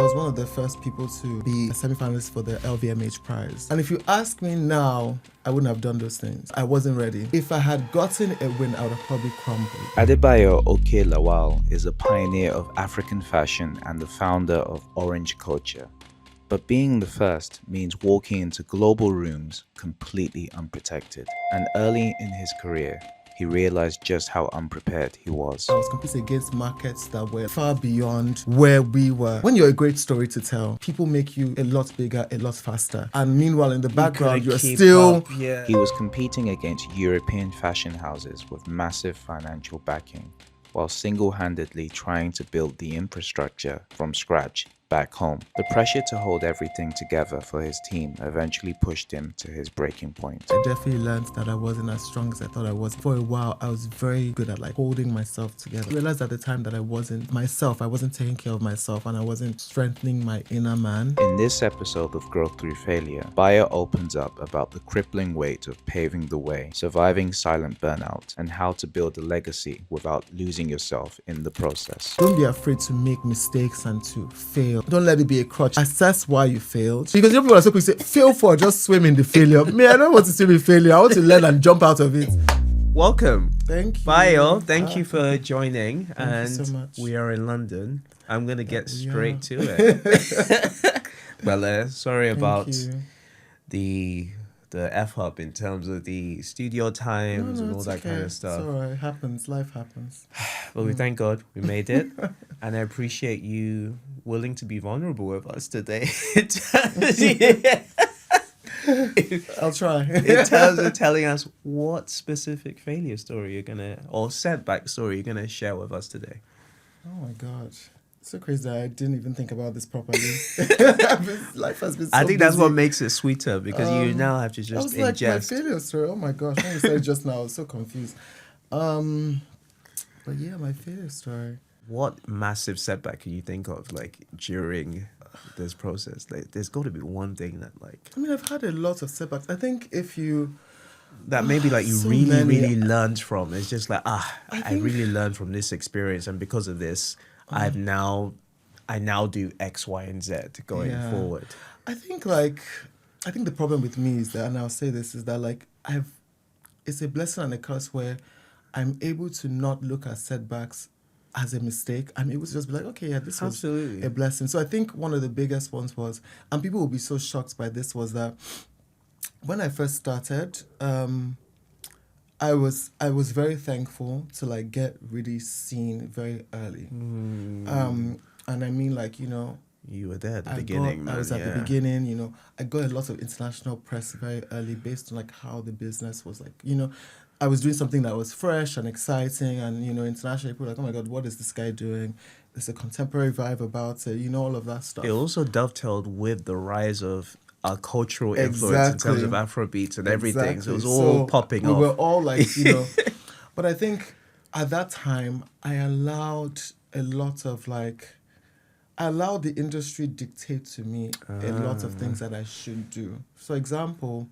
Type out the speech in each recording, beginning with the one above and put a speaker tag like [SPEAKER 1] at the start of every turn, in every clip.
[SPEAKER 1] was one of the first people to be a semi-finalist for the LVMH Prize. And if you ask me now, I wouldn't have done those things. I wasn't ready. If I had gotten a win, I would have probably crumbled.
[SPEAKER 2] Adebayo Oke-Lawal is a pioneer of African fashion and the founder of Orange Culture. But being the first means walking into global rooms completely unprotected. And early in his career, he realized just how unprepared he was.
[SPEAKER 1] I was competing against markets that were far beyond where we were. When you're a great story to tell, people make you a lot bigger, a lot faster. And meanwhile, in the background, you're still...
[SPEAKER 2] He was competing against European fashion houses with massive financial backing, while single-handedly trying to build the infrastructure from scratch back home. The pressure to hold everything together for his team eventually pushed him to his breaking point.
[SPEAKER 1] I definitely learned that I wasn't as strong as I thought I was. For a while, I was very good at holding myself together. I realized at the time that I wasn't myself. I wasn't taking care of myself and I wasn't strengthening my inner man.
[SPEAKER 2] In this episode of Growth Through Failure, Bayo opens up about the crippling weight of paving the way, surviving silent burnout, and how to build a legacy without losing yourself in the process.
[SPEAKER 1] Don't be afraid to make mistakes and to fail. Don't let it be a crutch. Assess why you failed. Because people are so quick to say, fail for, just swim in the failure. Me, I don't want to swim in failure. I want to learn and jump out of it.
[SPEAKER 3] Welcome.
[SPEAKER 1] Thank you.
[SPEAKER 3] Bayo, thank you for joining.
[SPEAKER 1] Thank you so much.
[SPEAKER 3] We are in London. I'm going to get straight to it. Well, sorry about the F-up in terms of the studio times and all that kind of stuff.
[SPEAKER 1] It's all right. It happens. Life happens.
[SPEAKER 3] But we thank God we made it. And I appreciate you willing to be vulnerable with us today.
[SPEAKER 1] I'll try.
[SPEAKER 3] In terms of telling us what specific failure story you're going to, or setback story you're going to share with us today.
[SPEAKER 1] Oh my God. It's so crazy that I didn't even think about this properly. Life has been so
[SPEAKER 3] I think that's
[SPEAKER 1] busy.
[SPEAKER 3] what makes it sweeter because you now have to just
[SPEAKER 1] I was like, my
[SPEAKER 3] ingest.
[SPEAKER 1] failure story. Oh my gosh. When you said it just now, I was so confused. But yeah, my failure story.
[SPEAKER 3] What massive setback can you think of during this process? There's got to be one thing that
[SPEAKER 1] I mean, I've had a lot of setbacks. I think if you...
[SPEAKER 3] that maybe you
[SPEAKER 1] so
[SPEAKER 3] really,
[SPEAKER 1] many.
[SPEAKER 3] really learned from. It's just I really learned from this experience, and because of this, I now do X, Y, and Z going forward.
[SPEAKER 1] I think the problem with me is that, and I'll say this, is that it's a blessing and a curse where I'm able to not look at setbacks as a mistake. I'm able to just be like, okay, yeah, this was a blessing. So I think one of the biggest ones was, and people will be so shocked by this, was that when I first started, I was very thankful to get really seen very early. And I mean
[SPEAKER 3] You were there at the beginning, man.
[SPEAKER 1] I was at the beginning, I got a lot of international press very early based on how the business was I was doing something that was fresh and exciting, and international people were like, oh my God, what is this guy doing? There's a contemporary vibe about it, all of that stuff.
[SPEAKER 3] It also dovetailed with the rise of our cultural influence in terms of Afrobeats and everything. So it was all popping off.
[SPEAKER 1] We were all but I think at that time I allowed a lot of I allowed the industry dictate to me a lot of things that I should do. So example,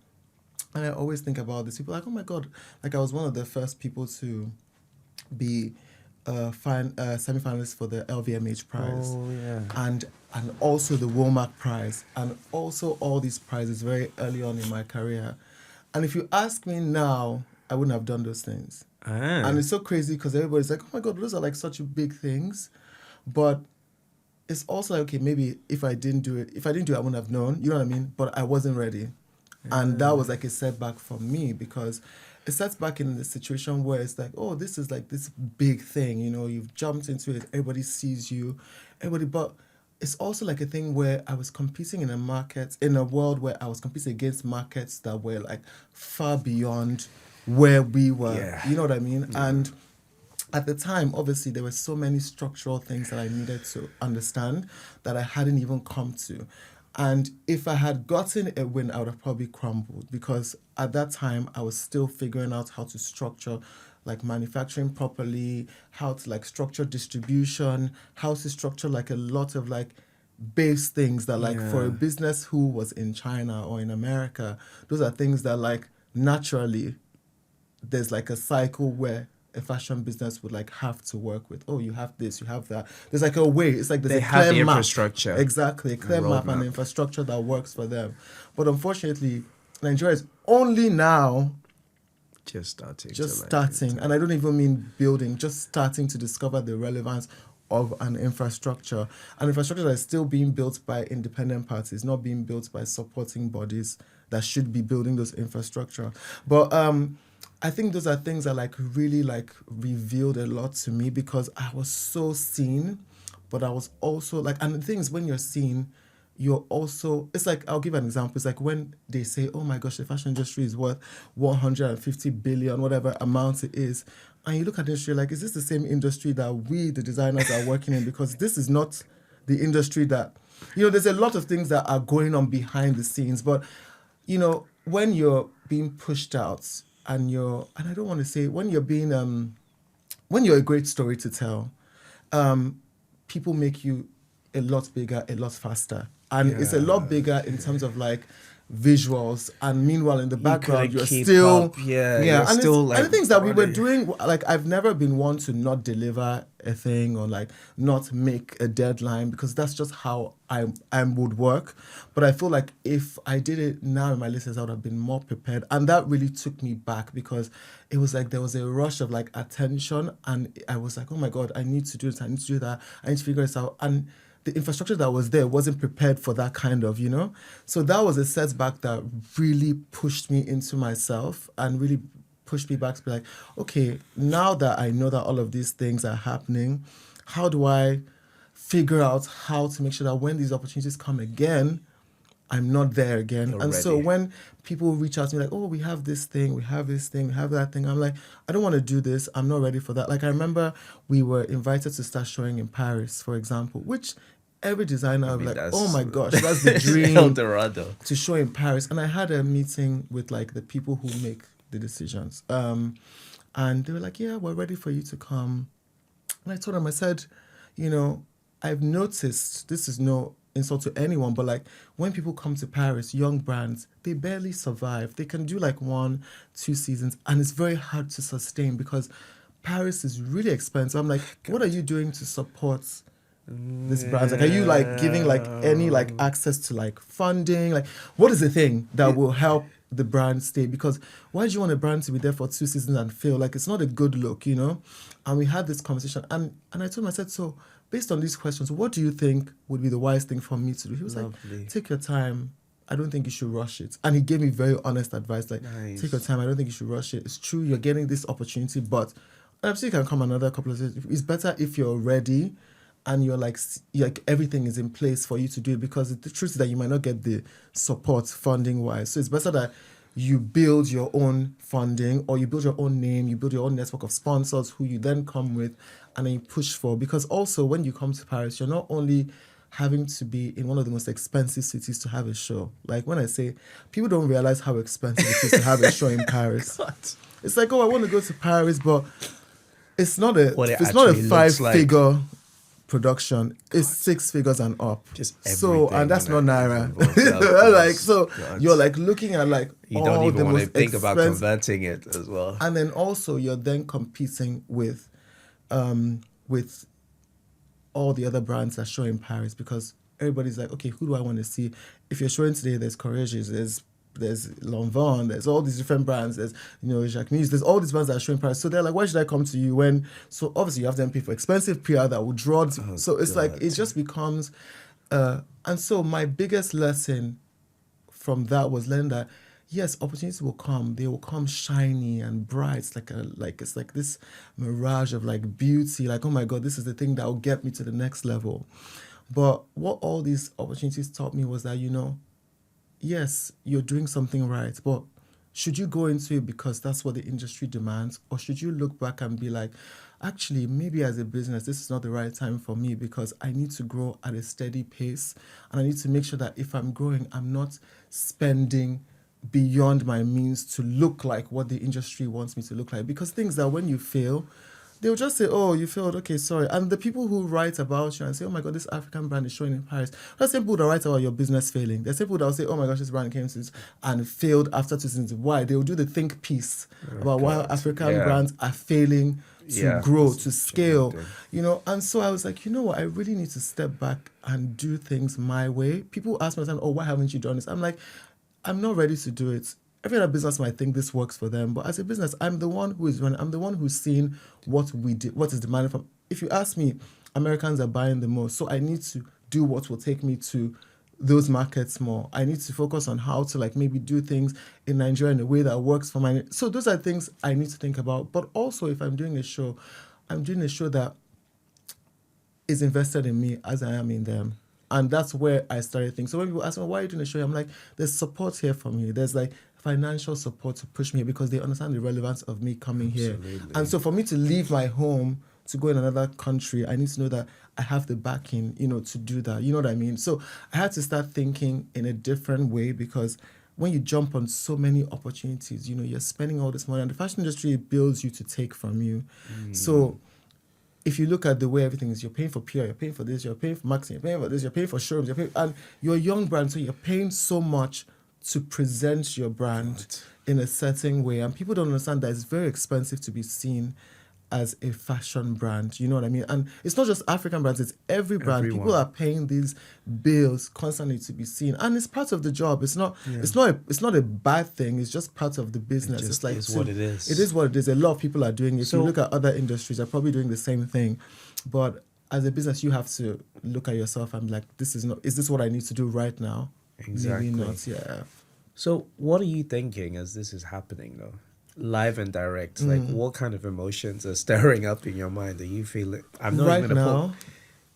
[SPEAKER 1] and I always think about this, people are like, oh my God, I was one of the first people to be semi-finalist for the LVMH Prize.
[SPEAKER 3] Oh, yeah.
[SPEAKER 1] And also the Walmart Prize, and also all these prizes very early on in my career. And if you ask me now, I wouldn't have done those things. And it's so crazy because everybody's like, oh my God, those are such big things. But it's also okay, maybe if I didn't do it, I wouldn't have known, you know what I mean? But I wasn't ready. And that was a setback for me, because it sets back in the situation where it's oh, this is this big thing, you've jumped into it, everybody sees you, but it's also a thing where I was competing in a world where I was competing against markets that were far beyond where we were.
[SPEAKER 3] Yeah.
[SPEAKER 1] You know what I mean? Yeah. And at the time, obviously, there were so many structural things that I needed to understand that I hadn't even come to. And if I had gotten a win, I would have probably crumbled, because at that time, I was still figuring out how to structure manufacturing properly, how to structure distribution, how to structure a lot of base things that for a business who was in China or in America, those are things that naturally there's a cycle where a fashion business would like have to work with. Oh, you have this, you have that. There's like a way. It's like there's
[SPEAKER 3] They
[SPEAKER 1] a
[SPEAKER 3] have
[SPEAKER 1] clear
[SPEAKER 3] the
[SPEAKER 1] map.
[SPEAKER 3] infrastructure.
[SPEAKER 1] Exactly, a clear map and
[SPEAKER 3] roadmap.
[SPEAKER 1] infrastructure that works for them. But unfortunately, Nigeria is only now
[SPEAKER 3] Just starting.
[SPEAKER 1] and I don't even mean building, just starting to discover the relevance of an infrastructure. An infrastructure that is still being built by independent parties, not being built by supporting bodies that should be building those infrastructure. But I think those are things that like really like revealed a lot to me, because I was so seen, but I was also like, and the thing is, when you're seen, you're also, it's like, I'll give an example. It's like when they say, oh my gosh, the fashion industry is worth 150 billion, whatever amount it is. And you look at the industry like, is this the same industry that we, the designers, are working in? Because this is not the industry that, there's a lot of things that are going on behind the scenes. But, when you're being pushed out and I don't want to say, when you're being, when you're a great story to tell, people make you a lot bigger, a lot faster. And it's a lot bigger in terms of like visuals, and meanwhile in the background you're still and
[SPEAKER 3] still
[SPEAKER 1] like, and the things that we were
[SPEAKER 3] running.
[SPEAKER 1] doing, like I've never been one to not deliver a thing or like not make a deadline, because that's just how I would work. But I feel like if I did it now in my listeners, I would have been more prepared, and that really took me back, because it was like there was a rush of like attention, and I was like, oh my god, I need to do this, I need to do that, I need to figure this out. And the infrastructure that was there wasn't prepared for that kind of, So that was a setback that really pushed me into myself and really pushed me back to be like, okay, now that I know that all of these things are happening, how do I figure out how to make sure that when these opportunities come again, I'm not there again.
[SPEAKER 3] You're
[SPEAKER 1] and
[SPEAKER 3] ready.
[SPEAKER 1] So when people reach out to me like, oh, we have this thing, we have this thing, we have that thing, I'm like, I don't want to do this. I'm not ready for that. Like I remember we were invited to start showing in Paris, for example, which every designer was like, oh my gosh, that's the dream
[SPEAKER 3] El Dorado.
[SPEAKER 1] to show in Paris. And I had a meeting with like the people who make the decisions. And they were like, yeah, we're ready for you to come. And I told them, I said, I've noticed, this is no insult to anyone, but like when people come to Paris, young brands, they barely survive. They can do like 1-2 seasons, and it's very hard to sustain because Paris is really expensive. I'm like, what are you doing to support this brand? Like, are you like giving like any like access to like funding? Like, what is the thing that will help the brand stay? Because why do you want a brand to be there for 2 seasons and fail? Like, it's not a good look, And we had this conversation, and I told him, I said, so based on these questions, what do you think would be the wise thing for me to do? He was like, take your time. I don't think you should rush it. And he gave me very honest advice, like, take your time. I don't think you should rush it. It's true, you're getting this opportunity, but I'm sure you can come another couple of years. It's better if you're ready and you're like everything is in place for you to do it, because the truth is that you might not get the support funding wise. So it's better that you build your own funding, or you build your own name, you build your own network of sponsors who you then come with and then you push for. Because also when you come to Paris, you're not only having to be in one of the most expensive cities to have a show. Like when I say, people don't realize how expensive it is to have a show in Paris. It's like, oh, I want to go to Paris, but it's not a 5-figure production. It's 6 figures and up. So, and that's not Naira. Like, so you're like looking at like
[SPEAKER 3] you
[SPEAKER 1] all
[SPEAKER 3] don't even
[SPEAKER 1] the
[SPEAKER 3] want to
[SPEAKER 1] most
[SPEAKER 3] think about converting it as well.
[SPEAKER 1] And then also you're then competing with all the other brands that show in Paris, because everybody's like, okay, who do I want to see? If you're showing today, there's Courageous, there's Lanvin, there's all these different brands, there's Jacques Mus, there's all these brands that are showing Paris. So they're like, why should I come to you when? So obviously you have them pay for expensive PR that will draw. So it's like it just becomes. And so my biggest lesson from that was learning that yes, opportunities will come. They will come shiny and bright. It's like this mirage of like beauty. Like, oh my God, this is the thing that will get me to the next level. But what all these opportunities taught me was that yes, you're doing something right, but should you go into it because that's what the industry demands? Or should you look back and be like, actually, maybe as a business, this is not the right time for me because I need to grow at a steady pace. And I need to make sure that if I'm growing, I'm not spending beyond my means to look like what the industry wants me to look like. Because things that when you fail, They'll just say, oh, you failed, okay, sorry. And the people who write about you and say, oh my God, this African brand is showing in Paris, that's the people that write about your business failing. There's people that will say, oh my gosh, this brand came to this and failed after 2 seasons. Why? They'll do the think piece about why African brands are failing to grow, to scale, you know. And so I was like, you know what, I really need to step back and do things my way. People ask me all the time, oh, why haven't you done this? I'm like, I'm not ready to do it. Every other business might think this works for them, but as a business, I'm the one who is running. I'm the one who's seen what we did, what is demanded from. If you ask me, Americans are buying the most, so I need to do what will take me to those markets more. I need to focus on how to like maybe do things in Nigeria in a way that works for my. So those are things I need to think about. But also, if I'm doing a show, I'm doing a show that is invested in me as I am in them. And that's where I started thinking. So when people ask me, why are you doing a show? I'm like, there's support here for me. There's like financial support to push me because they understand the relevance of me coming here. And so for me to leave my home to go in another country, I need to know that I have the backing, you know, to do that. You know what I mean? So I had to start thinking in a different way because when you jump on so many opportunities, you know, you're spending all this money and the fashion industry builds you to take from you. So if you look at the way everything is, you're paying for PR, you're paying for this, you're paying for marketing, you're paying for this, you're paying for showrooms, and you're a young brand, so you're paying so much to present your brand in a certain way. And people don't understand that it's very expensive to be seen as a fashion brand. You know what I mean? And it's not just African brands, it's every brand.
[SPEAKER 3] Everyone.
[SPEAKER 1] People are paying these bills constantly to be seen. And it's part of the job. It's not a bad thing. It's just part of the business.
[SPEAKER 3] It just
[SPEAKER 1] it's like
[SPEAKER 3] is what it is.
[SPEAKER 1] It is what it is. A lot of people are doing it. If
[SPEAKER 3] So-
[SPEAKER 1] you look at other industries, they're probably doing the same thing. But as a business, you have to look at yourself and be like, is this what I need to do right now?
[SPEAKER 3] Exactly.
[SPEAKER 1] Maybe not, yeah.
[SPEAKER 3] So what are you thinking as this is happening though? Live and direct, like what kind of emotions are stirring up in your mind? Are you feeling? I'm not
[SPEAKER 1] Right
[SPEAKER 3] even gonna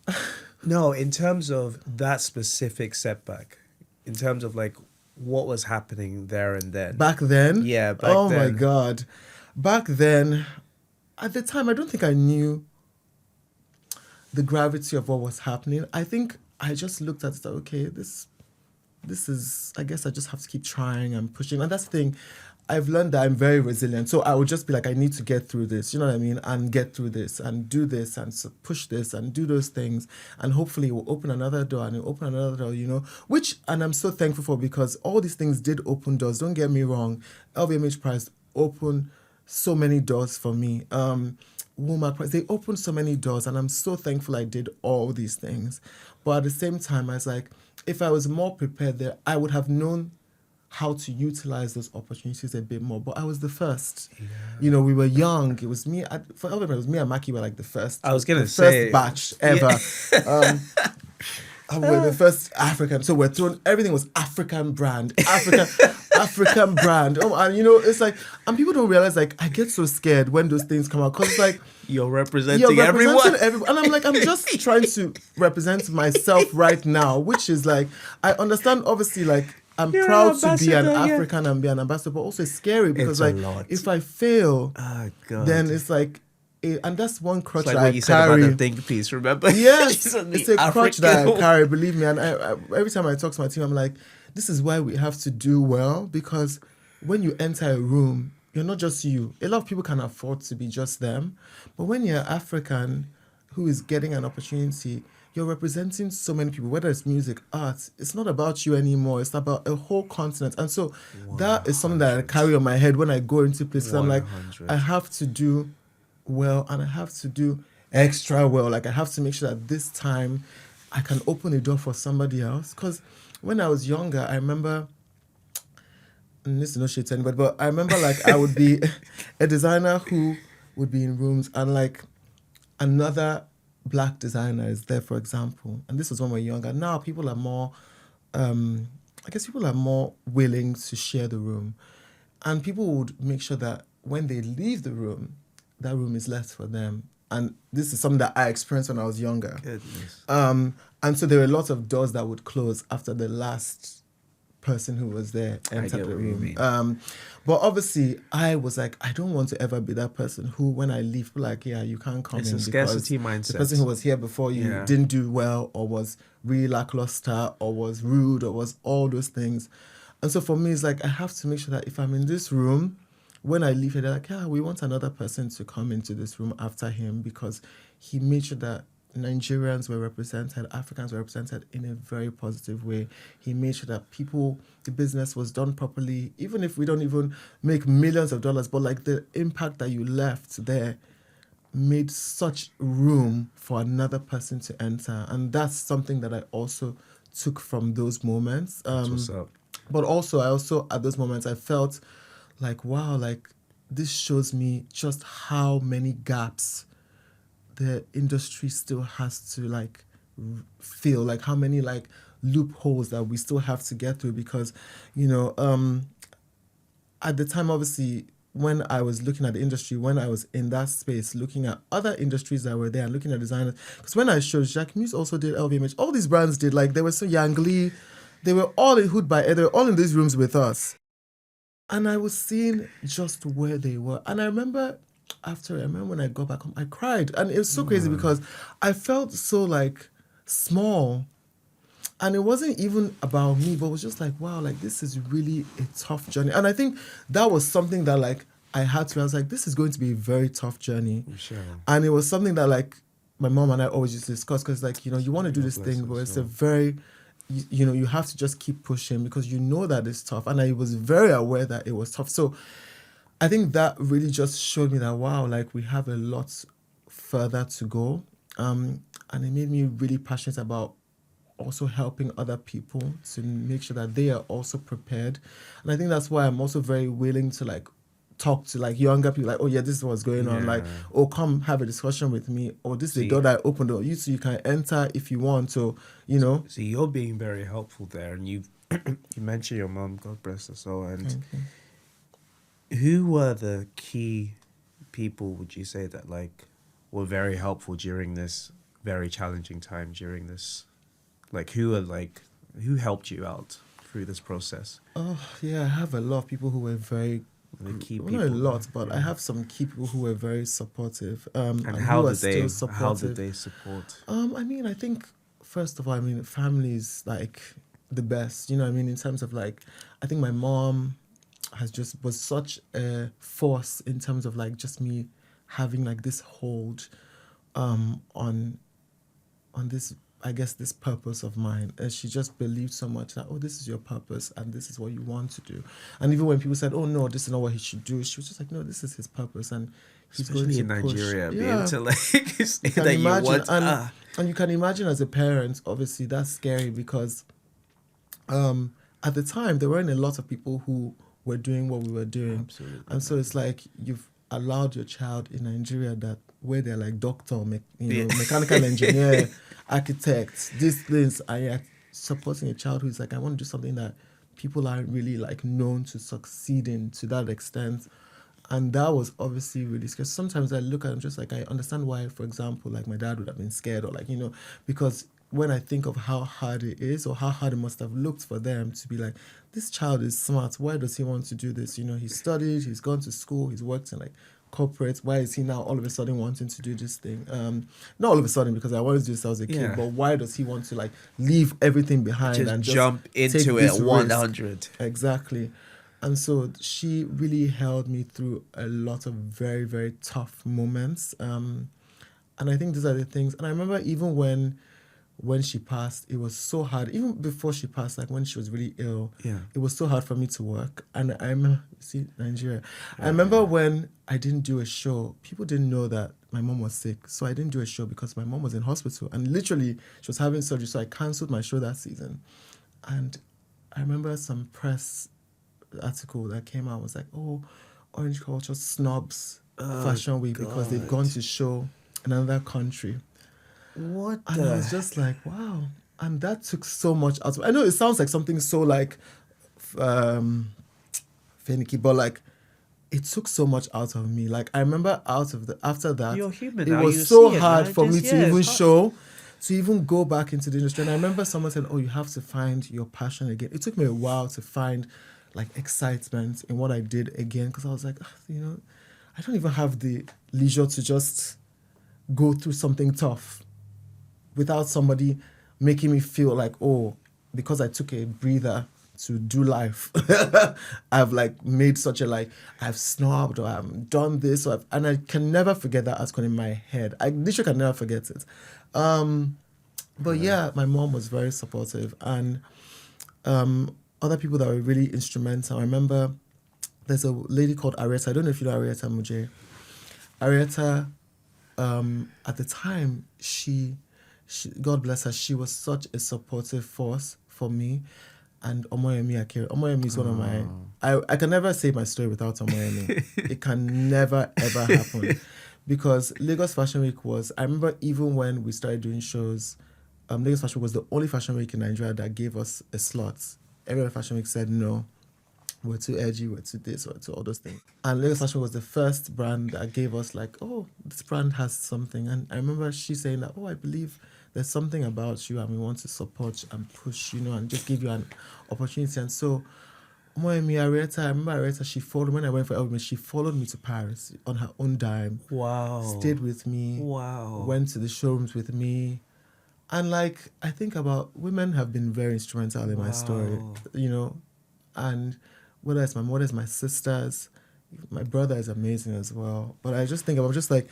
[SPEAKER 1] now,
[SPEAKER 3] No, in terms of that specific setback, in terms of like what was happening there and then.
[SPEAKER 1] back then?
[SPEAKER 3] Yeah, back
[SPEAKER 1] oh
[SPEAKER 3] then.
[SPEAKER 1] my God. Back then, at the time, I don't think I knew the gravity of what was happening. I think I just looked at it, like, okay, this is, I guess I just have to keep trying and pushing. And that's the thing, I've learned that I'm very resilient. So I would just be like, I need to get through this, you know what I mean? And get through this and do this and push this and do those things. And hopefully it will open another door and it will open another door, you know? And I'm so thankful for because all these things did open doors. Don't get me wrong. LVMH Prize opened so many doors for me. LVMH Prize, they opened so many doors and I'm so thankful I did all these things. But at the same time, I was like, if I was more prepared there, I would have known how to utilize those opportunities a bit more. But I was the first. Yeah. You know, we were young. It was me. For LVMH, it was me and Maki were like the first.
[SPEAKER 3] I was gonna
[SPEAKER 1] say first batch ever.
[SPEAKER 3] Yeah.
[SPEAKER 1] We're the first African. So we're throwing, everything was African brand. African brand. Oh, and you know, it's like, and people don't realize, like, I get so scared when those things come out because it's like,
[SPEAKER 3] You're representing everyone.
[SPEAKER 1] And I'm like, I'm just trying to represent myself right now, which is like, I understand, obviously, like, I'm
[SPEAKER 3] You're
[SPEAKER 1] proud
[SPEAKER 3] an
[SPEAKER 1] to be an
[SPEAKER 3] ambassador, yeah.
[SPEAKER 1] African and be an ambassador, but also it's scary because,
[SPEAKER 3] It's a
[SPEAKER 1] like,
[SPEAKER 3] lot.
[SPEAKER 1] if I fail,
[SPEAKER 3] Oh, God.
[SPEAKER 1] then it's like, and that's one crutch
[SPEAKER 3] It's like
[SPEAKER 1] that
[SPEAKER 3] what
[SPEAKER 1] I
[SPEAKER 3] you said about
[SPEAKER 1] carry.
[SPEAKER 3] the think piece, remember?
[SPEAKER 1] Yes,
[SPEAKER 3] It's
[SPEAKER 1] it's a crutch that I
[SPEAKER 3] African-
[SPEAKER 1] carry, believe me. And I every time I talk to my team, I'm like, this is why we have to do well, because when you enter a room, you're not just you. A lot of people can afford to be just them. But when you're African who is getting an opportunity, you're representing so many people, whether it's music, art. It's not about you anymore. It's about a whole continent. And so that is something that I carry on my head when I go into places. I'm like,
[SPEAKER 3] 100.
[SPEAKER 1] I have to do well and I have to do extra well. Like, I have to make sure that this time I can open a door for somebody else. Because when I was younger, I remember, and this is no shade to anybody, but I remember, like, I would be a designer who would be in rooms and, like, another black designer is there, for example. And this was when we were younger. Now people are more, I guess people are more willing to share the room. And people would make sure that when they leave the room, that room is left for them. And this is something that I experienced when I was younger.
[SPEAKER 3] Goodness.
[SPEAKER 1] And so there were lots of doors that would close after the last person who was there entered
[SPEAKER 3] get
[SPEAKER 1] the
[SPEAKER 3] what you
[SPEAKER 1] room.
[SPEAKER 3] mean.
[SPEAKER 1] But obviously, I was like, I don't want to ever be that person who, when I leave, people are like, yeah, you can't come
[SPEAKER 3] It's
[SPEAKER 1] in
[SPEAKER 3] a
[SPEAKER 1] because
[SPEAKER 3] scarcity mindset.
[SPEAKER 1] the person who was here before you
[SPEAKER 3] Yeah.
[SPEAKER 1] didn't do well, or was really lackluster, or was rude, or was all those things. And so for me, it's like, I have to make sure that if I'm in this room, when I leave here, they're like, yeah, we want another person to come into this room after him, because he made sure that Nigerians were represented, Africans were represented in a very positive way. He made sure that the business was done properly, even if we don't even make millions of dollars, but like the impact that you left there made such room for another person to enter. And that's something that I also took from those moments.
[SPEAKER 3] What's up?
[SPEAKER 1] But also, at those moments, I felt like, wow, like this shows me just how many gaps the industry still has to like fill, like how many like loopholes that we still have to get through. Because, at the time, obviously, when I was looking at the industry, when I was in that space, looking at other industries that were there and looking at designers, because when I showed, Jacques Mus also did LVMH, all these brands did, like they were so Yang Lee, they were all in Hood by Air, they were all in these rooms with us. And I was seeing just where they were. And I remember when I got back home, I cried. And it was so crazy because I felt so like small. And it wasn't even about me, but it was just like, wow, like this is really a tough journey. And I think that was something that like I had to, I was like, this is going to be a very tough journey.
[SPEAKER 3] Sure.
[SPEAKER 1] And it was something that like my mom and I always used to discuss, because like, you want to do this thing, but it's a very, you have to just keep pushing, because you know that it's tough. And I was very aware that it was tough. So I think that really just showed me that, wow, like we have a lot further to go. And it made me really passionate about also helping other people to make sure that they are also prepared. And I think that's why I'm also very willing to like talk to like younger people, like, oh yeah, this is what's going on, like, oh, come have a discussion with me, or this is the door that I opened, or you can enter if you want. So
[SPEAKER 3] So you're being very helpful there, and you mentioned your mom, God bless her soul. And who were the key people, would you say, that like were very helpful during this very challenging time, during this, like who helped you out through this process?
[SPEAKER 1] Oh yeah, I have a lot of people who were very
[SPEAKER 3] key people.
[SPEAKER 1] Not a lot, but I have some key people who were very supportive.
[SPEAKER 3] And how did they support?
[SPEAKER 1] I mean, I think first of all, family is like the best. In terms of like, I think my mom was such a force in terms of like just me having like this hold on this, I guess, this purpose of mine. And she just believed so much that, oh, this is your purpose and this is what you want to do. And even when people said, oh no, this is not what he should do, she was just like, no, this is his purpose, and he's
[SPEAKER 3] especially
[SPEAKER 1] going to push.
[SPEAKER 3] Nigeria, being to like say
[SPEAKER 1] you can
[SPEAKER 3] that
[SPEAKER 1] imagine,
[SPEAKER 3] you want
[SPEAKER 1] and you can imagine as a parent, obviously that's scary, because at the time there weren't a lot of people who were doing what we were doing.
[SPEAKER 3] Absolutely.
[SPEAKER 1] And so it's like you've allowed your child in Nigeria where they're like doctor, mechanical engineer, architects, these things, and you're supporting a child who's like, I want to do something that people aren't really like known to succeed in to that extent. And that was obviously really scary. Sometimes I look at it just like, I understand why, for example, like my dad would have been scared, or like, because when I think of how hard it is, or how hard it must have looked for them to be like, this child is smart, why does he want to do this? He studied, he's gone to school, he's worked in like corporate, why is he now all of a sudden wanting to do this thing? Not all of a sudden, because I wanted to do this as a kid, but why does he want to like leave everything behind and just
[SPEAKER 3] jump into it 100?
[SPEAKER 1] Exactly. And so she really held me through a lot of very, very tough moments. And I think these are the things. And I remember even when she passed, it was so hard. Even before she passed, like when she was really ill, it was so hard for me to work. And I remember, Nigeria. I remember when I didn't do a show, people didn't know that my mom was sick. So I didn't do a show because my mom was in hospital. And literally, she was having surgery. So I canceled my show that season. And I remember some press article that came out was like, oh, Orange Culture snobs Fashion Week because they've gone to show in another country.
[SPEAKER 3] What?
[SPEAKER 1] And I was just like, wow. And that took so much out of me. I know it sounds like something so like finicky, but like it took so much out of me. Like I remember after that,
[SPEAKER 3] you're human
[SPEAKER 1] it
[SPEAKER 3] now,
[SPEAKER 1] was
[SPEAKER 3] you
[SPEAKER 1] so
[SPEAKER 3] see it,
[SPEAKER 1] hard
[SPEAKER 3] man.
[SPEAKER 1] for me
[SPEAKER 3] Just-
[SPEAKER 1] to
[SPEAKER 3] yeah,
[SPEAKER 1] even
[SPEAKER 3] it's hard.
[SPEAKER 1] show, to even go back into the industry. And I remember someone said, oh, you have to find your passion again. It took me a while to find like excitement in what I did again, because I was like, I don't even have the leisure to just go through something tough without somebody making me feel like, oh, because I took a breather to do life. I've like made such a like I've snobbed or I've done this and I can never forget that outcome in my head. I literally can never forget it. But yeah, my mom was very supportive, and other people that were really instrumental. I remember there's a lady called Arietta. I don't know if you know Arietta Muje. Arietta, at the time, she God bless her, she was such a supportive force for me. And Omoyemi Akere. Omoyemi is one of my... I can never say my story without Omoyemi. It can never, ever happen. Because Lagos Fashion Week was... I remember even when we started doing shows, Lagos Fashion Week was the only fashion week in Nigeria that gave us a slot. Every other fashion week said, no, we're too edgy, we're too this, we're too all those things. And Lagos Fashion was the first brand that gave us like, oh, this brand has something. And I remember she saying that, oh, I believe there's something about you and we want to support and push, and just give you an opportunity. And so, Moemi Arietta, I remember Arietta, she followed, when I went for LVMH, she followed me to Paris on her own dime.
[SPEAKER 3] Wow.
[SPEAKER 1] Stayed with me.
[SPEAKER 3] Wow.
[SPEAKER 1] Went to the showrooms with me. And like, I think about women have been very instrumental in my story, and whether it's my mother's, my sisters, my brother is amazing as well. But I just think about just like,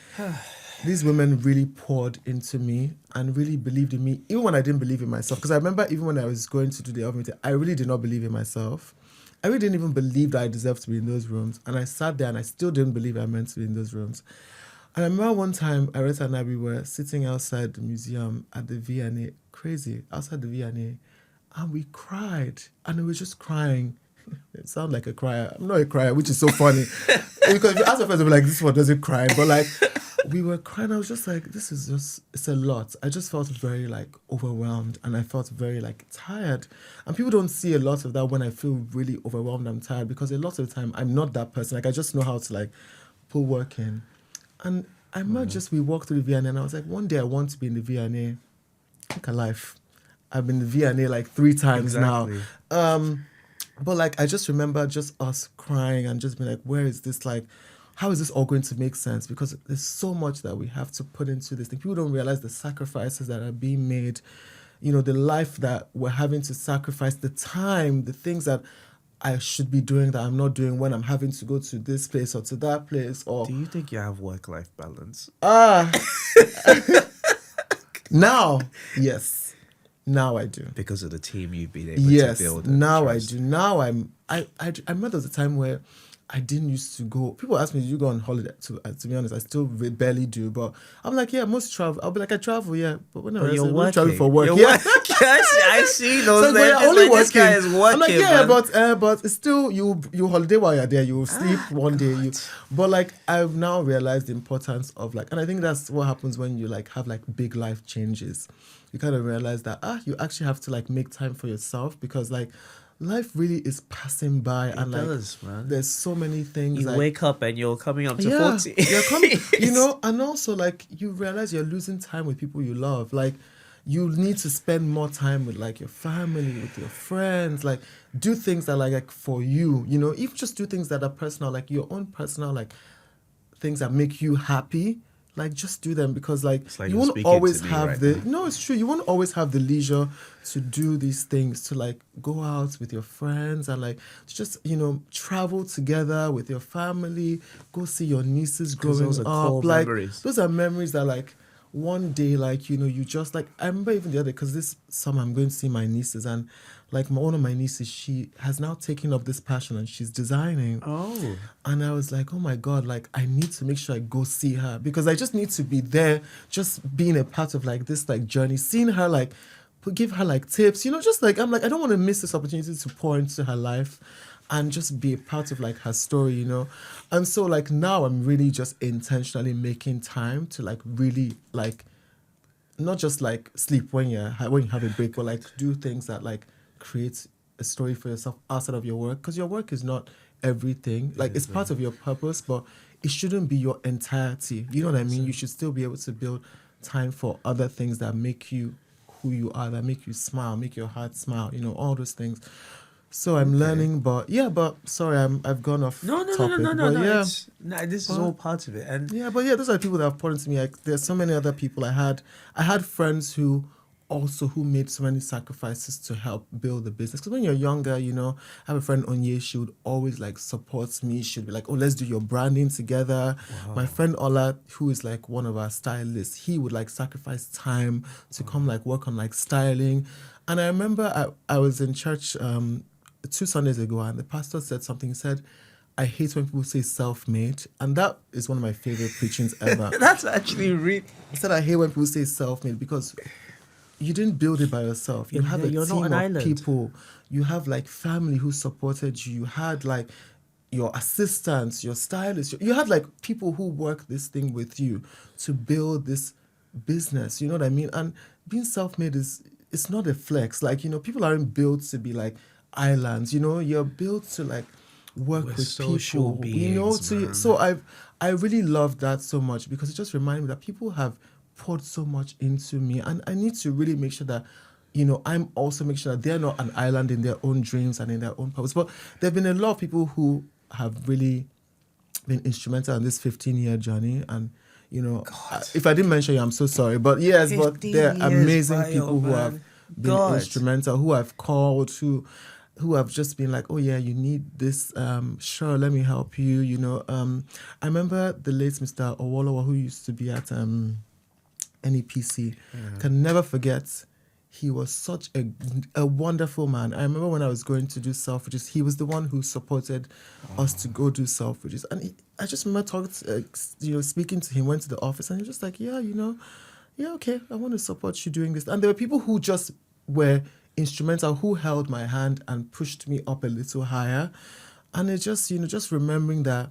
[SPEAKER 1] these women really poured into me and really believed in me, even when I didn't believe in myself. Because I remember even when I was going to do the album, I really did not believe in myself. I really didn't even believe that I deserved to be in those rooms. And I sat there and I still didn't believe I meant to be in those rooms. And I remember one time, Arietta and I, we were sitting outside the museum at the V&A, crazy, outside the V&A, and we cried. And we were just crying. It sounded like a crier. I'm not a crier, which is so funny. Because if you ask my friends, they'll be like, this one doesn't cry. But like, we were crying. I was just like, this is just, it's a lot. I just felt very like overwhelmed, and I felt very like tired. And people don't see a lot of that when I feel really overwhelmed and tired, because a lot of the time I'm not that person. Like, I just know how to like put work in. And I remember we walked through the V&A, and I was like, one day I want to be in the V&A. Take a life. I've been in the V&A like 3 times now. But like, I just remember just us crying and just being like, where is this, like, how is this all going to make sense? Because there's so much that we have to put into this thing. People don't realize the sacrifices that are being made, the life that we're having to sacrifice, the time, the things that I should be doing that I'm not doing when I'm having to go to this place or to that place. Or
[SPEAKER 3] do you think you have work-life balance?
[SPEAKER 1] Now, yes. Now I do.
[SPEAKER 3] Because of the team you've been able to build.
[SPEAKER 1] Yes, now I do. Now I remember there was a time where I didn't used to go. People ask me, "Do you go on holiday?" To be honest, I still barely do. But I'm like, yeah, most travel. I'll be like, I travel, yeah. But when I travel for work,
[SPEAKER 3] I see those.
[SPEAKER 1] So only
[SPEAKER 3] this guy is working.
[SPEAKER 1] I'm like, yeah, but it's still you holiday while you're there. You sleep one day. But like, I've now realized the importance of like, and I think that's what happens when you like have like big life changes. You kind of realize that you actually have to like make time for yourself, because like, life really is passing by, and like
[SPEAKER 3] man.
[SPEAKER 1] There's so many things.
[SPEAKER 3] You
[SPEAKER 1] like,
[SPEAKER 3] wake up and you're coming up to 40.
[SPEAKER 1] You're coming, and also like you realize you're losing time with people you love. Like, you need to spend more time with like your family, with your friends. Like, do things that are like for you. Even just do things that are personal, like your own personal like things that make you happy. Like, just do them, because like you won't always have it's true. You won't always have the leisure to do these things, to like go out with your friends and like just, travel together with your family, go see your nieces growing
[SPEAKER 3] those are
[SPEAKER 1] up.
[SPEAKER 3] core
[SPEAKER 1] Like,
[SPEAKER 3] memories.
[SPEAKER 1] those are memories that like one day, like, you just like, I remember even the other day, because this summer I'm going to see my nieces, and like one of my nieces, she has now taken up this passion and she's designing.
[SPEAKER 3] Oh.
[SPEAKER 1] And I was like, oh my God, like I need to make sure I go see her, because I just need to be there, just being a part of like this like journey, seeing her like, give her like tips, just like, I'm like, I don't want to miss this opportunity to pour into her life and just be a part of like her story, And so like now I'm really just intentionally making time to like really like, not just like sleep when you have a break, but like do things that like create a story for yourself outside of your work, because your work is not everything. Like, it's part of your purpose, but it shouldn't be your entirety. You know what I mean? You should still be able to build time for other things that make you who you are, that make you smile, make your heart smile, all those things. So I'm learning, but sorry, I've gone off topic.
[SPEAKER 3] No.
[SPEAKER 1] Yeah,
[SPEAKER 3] This is all part of it, and
[SPEAKER 1] those are the people that have poured into me. Like, there's so many other people I had friends who also who made so many sacrifices to help build the business. Because when you're younger, you know, I have a friend Onye, she would always like support me. She'd be like, oh, let's do your branding together. Wow. My friend Ola, who is like one of our stylists, he would like sacrifice time to come like work on like styling. And I remember I was in church 2 Sundays ago, and the pastor said something. He said, I hate when people say self-made, and that is one of my favorite preachings ever.
[SPEAKER 3] That's actually really...
[SPEAKER 1] He said, I hate when people say self-made, because you didn't build it by yourself. You have a team of people. You have like family who supported you. You had like your assistants, your stylists. You had like people who work this thing with you to build this business. You know what I mean? And being self-made it's not a flex. Like, you know, people aren't built to be like islands. You know, you're built to like work with
[SPEAKER 3] social
[SPEAKER 1] people.
[SPEAKER 3] Beings,
[SPEAKER 1] you know, so I really love that so much, because it just reminded me that people have poured so much into me, and I need to really make sure that, you know, I'm also making sure that they're not an island in their own dreams and in their own purpose. But there have been a lot of people who have really been instrumental in this 15-year journey, and you know, if I didn't mention you, I'm so sorry. But yes, but they're amazing people who have been instrumental, who I've called, who have just been like, oh yeah, you need this, sure, let me help you, you know. I remember the late Mr. Owolowo, who used to be at NEPC. Can never forget, he was such a wonderful man. I remember when I was going to do Selfridges, he was the one who supported us to go do Selfridges. And I just remember speaking to him, went to the office, and he was just like, yeah, you know, yeah, okay, I want to support you doing this. And there were people who just were instrumental, who held my hand and pushed me up a little higher. And it just, you know, just remembering that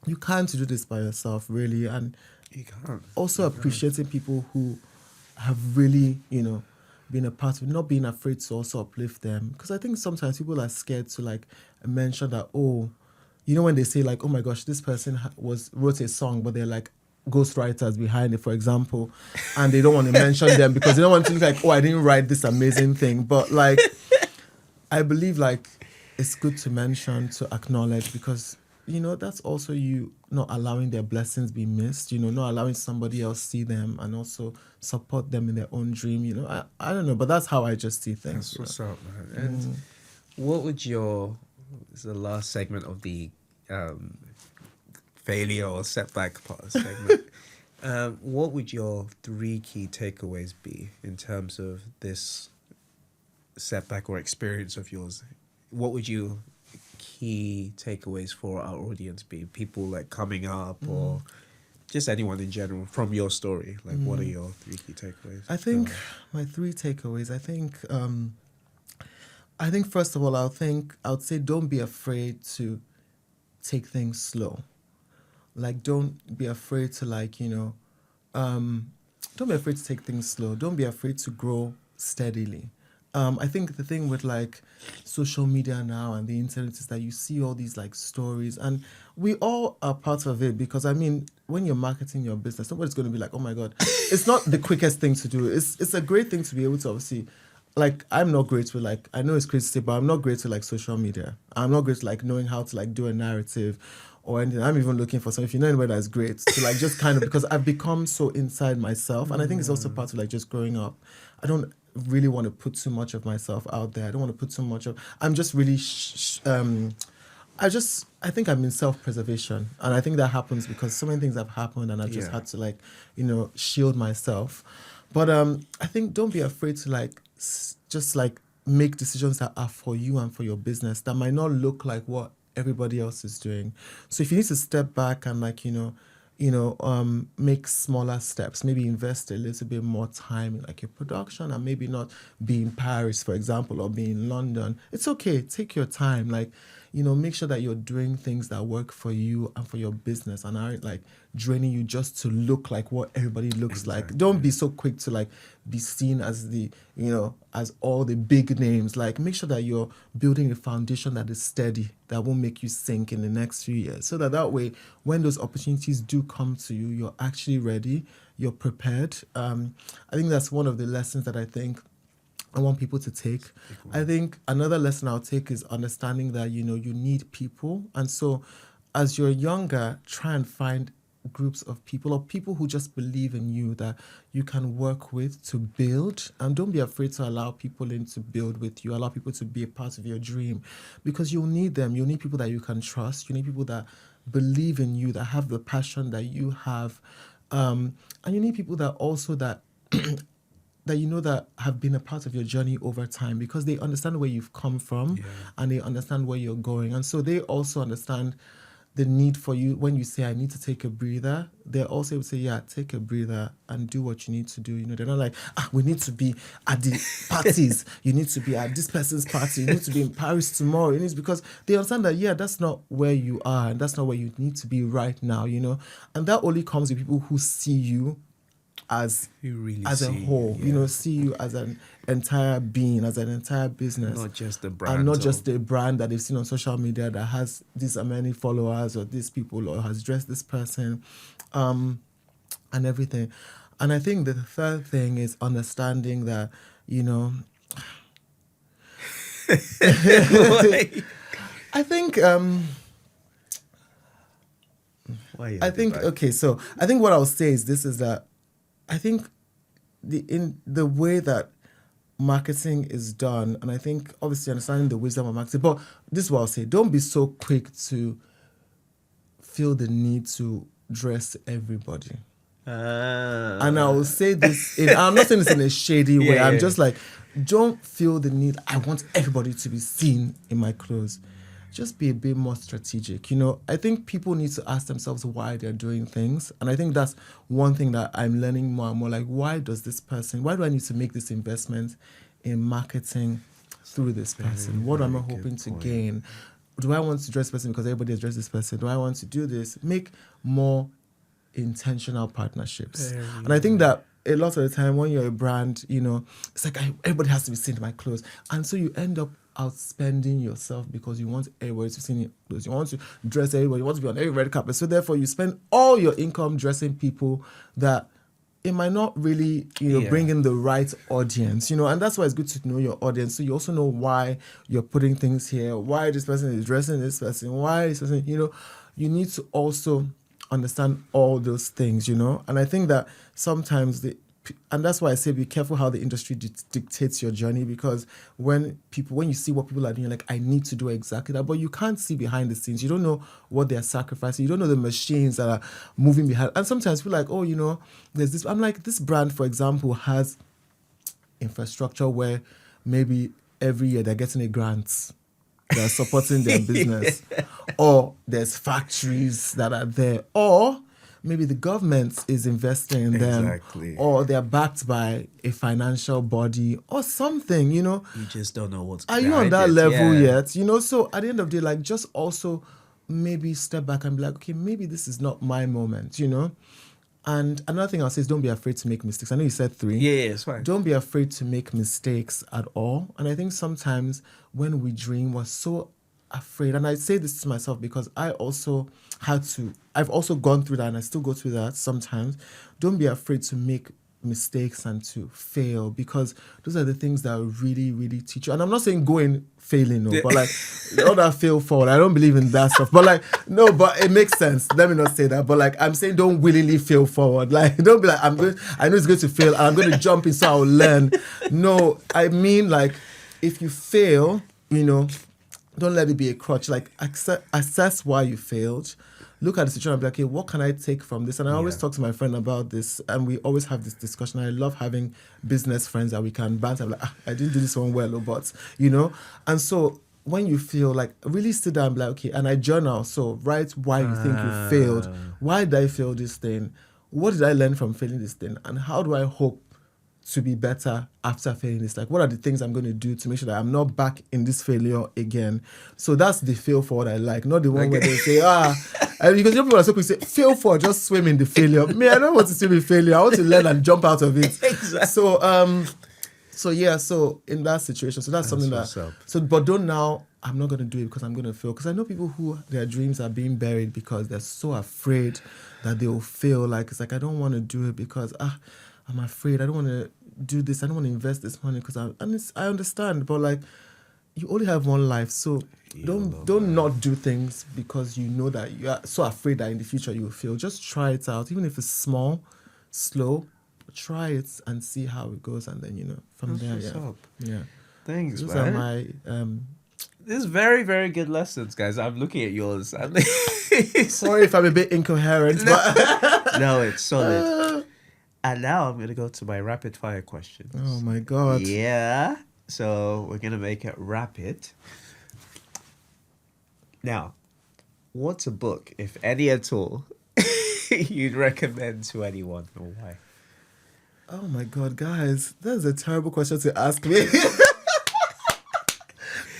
[SPEAKER 1] you can't do this by yourself, really. And
[SPEAKER 3] you can't.
[SPEAKER 1] Also appreciating people who have really, you know, been a part of it, not being afraid to also uplift them. Because I think sometimes people are scared to like mention that, oh, you know, when they say like, oh my gosh, this person wrote a song, but they're like ghostwriters behind it, for example, and they don't want to mention them because they don't want to look like, oh, I didn't write this amazing thing. But like, I believe like it's good to mention, to acknowledge, because you know, that's also you not allowing their blessings be missed, you know, not allowing somebody else see them and also support them in their own dream, you know. I don't know, but that's how I just see things.
[SPEAKER 3] That's what's up, man. And what would this is the last segment of the failure or setback part of the segment. What would your 3 key takeaways be in terms of this setback or experience of yours? What would you key takeaways for our audience be? People like coming up or just anyone in general from your story? Like, what are your 3 key takeaways?
[SPEAKER 1] I think my 3 takeaways, I think first of all, I would say don't be afraid to take things slow. Like, don't be afraid to like, you know, don't be afraid to take things slow. Don't be afraid to grow steadily. I think the thing with like social media now and the internet is that you see all these like stories, and we all are part of it, because I mean, when you're marketing your business, nobody's going to be like, oh my God, it's not the quickest thing to do. It's a great thing to be able to obviously, like, I'm not great with like, I know it's crazy to say, but I'm not great with like social media. I'm not great with like knowing how to like do a narrative or anything. I'm even looking for some, if you know anybody that's great, to like just kind of, because I've become so inside myself, and I think it's also part of like just growing up. I don't really want to put too much of myself out there. I don't want to put too much of, I'm just really, I think I'm in self-preservation. And I think that happens because so many things have happened and I just had to like, you know, shield myself. But I think don't be afraid to like, just like make decisions that are for you and for your business that might not look like what everybody else is doing. So if you need to step back and like, make smaller steps, maybe invest a little bit more time in like your production, and maybe not be in Paris, for example, or be in London. It's okay. Take your time. Like, make sure that you're doing things that work for you and for your business and aren't like draining you just to look like what everybody looks like. Don't be so quick to like be seen as the, as all the big names. Like, make sure that you're building a foundation that is steady, that won't make you sink in the next few years. So that way, when those opportunities do come to you, you're actually ready, you're prepared. I think that's one of the lessons that I think I want people to take. I think another lesson I'll take is understanding that, you need people. And so as you're younger, try and find groups of people or people who just believe in you that you can work with to build. And don't be afraid to allow people in to build with you, allow people to be a part of your dream, because you'll need them. You'll need people that you can trust. You need people that believe in you, that have the passion that you have. And you need people that also that that you know that have been a part of your journey over time, because they understand where you've come from and they understand where you're going. And so they also understand the need for you. When you say, I need to take a breather, they're also able to say, yeah, take a breather and do what you need to do. You know, they're not like, we need to be at the parties. You need to be at this person's party. You need to be in Paris tomorrow. It is because they understand that, yeah, that's not where you are and that's not where you need to be right now, you know. And that only comes with people who see you as a whole, you know, see you as an entire being, as an entire business,
[SPEAKER 3] not just a brand,
[SPEAKER 1] and not just a brand that they've seen on social media that has these many followers or these people or has dressed this person, and everything. And I think the third thing is understanding that, you know, I think okay, so I think what I'll say is this, is that I think in the way that marketing is done, and I think obviously understanding the wisdom of marketing, but this is what I'll say: don't be so quick to feel the need to dress everybody. And I will say this, I'm not saying this in a shady way. I'm just like, don't feel the need, I want everybody to be seen in my clothes. Just be a bit more strategic. You know, I think people need to ask themselves why they're doing things. And I think that's one thing that I'm learning more and more. Like, why do I need to make this investment in marketing through this person? What am I hoping to gain? Do I want to dress this person because everybody has dressed this person? Do I want to do this? Make more intentional partnerships. And I think that a lot of the time when you're a brand, you know, it's like everybody has to be seen in my clothes. And so you end up outspending yourself because you want everybody to see your clothes. You want to dress everybody. You want to be on every red carpet. So therefore you spend all your income dressing people that it might not really, you know, bring in the right audience, you know. And that's why it's good to know your audience. So you also know why you're putting things here, why this person is dressing this person, why this person, you know. You need to also understand all those things, you know. And I think that sometimes and that's why I say be careful how the industry dictates your journey, because when you see what people are doing, you're like, I need to do exactly that, but you can't see behind the scenes. You don't know what they're sacrificing. You don't know the machines that are moving behind. And sometimes people are like, oh, you know, there's this. I'm like, this brand, for example, has infrastructure where maybe every year they're getting a grant. They're supporting their business. Or there's factories that are there. Or maybe the government is investing in them, or they're backed by a financial body or something, you know.
[SPEAKER 3] You just don't know what's
[SPEAKER 1] Are you on that level yet? You know, so at the end of the day, like, just also maybe step back and be like, okay, maybe this is not my moment, you know. And another thing I'll say is don't be afraid to make mistakes. I know you said 3.
[SPEAKER 3] Yeah, it's fine.
[SPEAKER 1] Don't be afraid to make mistakes at all. And I think sometimes when we dream, we're so afraid. And I say this to myself because I've also gone through that, and I still go through that sometimes. Don't be afraid to make mistakes and to fail, because those are the things that really, really teach you. And I'm not saying go in failing, no, but like all that fail forward. I don't believe in that stuff. But like, no, but it makes sense. Let me not say that. But like, I'm saying don't willingly fail forward. Like, don't be like, I know it's going to fail and I'm going to jump in so I'll learn. No, I mean, like, if you fail, you know, don't let it be a crutch. Like, assess why you failed. Look at the situation and be like, okay, what can I take from this? And I always talk to my friend about this, and we always have this discussion. I love having business friends that we can banter. I'm like, I didn't do this one well, but, you know. And so when you feel like, really sit down and be like, okay, and I journal. So write why you think you failed. Why did I fail this thing? What did I learn from failing this thing? And how do I hope to be better after failing this? Like, what are the things I'm going to do to make sure that I'm not back in this failure again? So that's the fail forward I like, not the one where they say, because people are so quick to say, fail forward, just swim in the failure. Me, I don't want to swim in failure. I want to learn and jump out of it.
[SPEAKER 3] Exactly.
[SPEAKER 1] So in that situation, so that's something but don't now, I'm not going to do it because I'm going to fail. Because I know people who their dreams are being buried because they're so afraid that they will fail. Like, it's like, I don't want to do it because, I'm afraid. I don't want to do this. I don't want to invest this money because I understand. But like, you only have one life, so don't not do things because you know that you are so afraid that in the future you will fail. Just try it out, even if it's small, slow. Try it and see how it goes, and then from there, yeah.
[SPEAKER 3] Thanks,
[SPEAKER 1] Those
[SPEAKER 3] man.
[SPEAKER 1] are my
[SPEAKER 3] This is very, very good lessons, guys. I'm looking at yours.
[SPEAKER 1] Sorry if I'm a bit incoherent, but
[SPEAKER 3] no, it's solid. And now I'm gonna go to my rapid fire questions.
[SPEAKER 1] Oh my god!
[SPEAKER 3] Yeah. So we're gonna make it rapid. Now, what's a book, if any at all, you'd recommend to anyone, or why?
[SPEAKER 1] Oh my god, guys, that's a terrible question to ask me.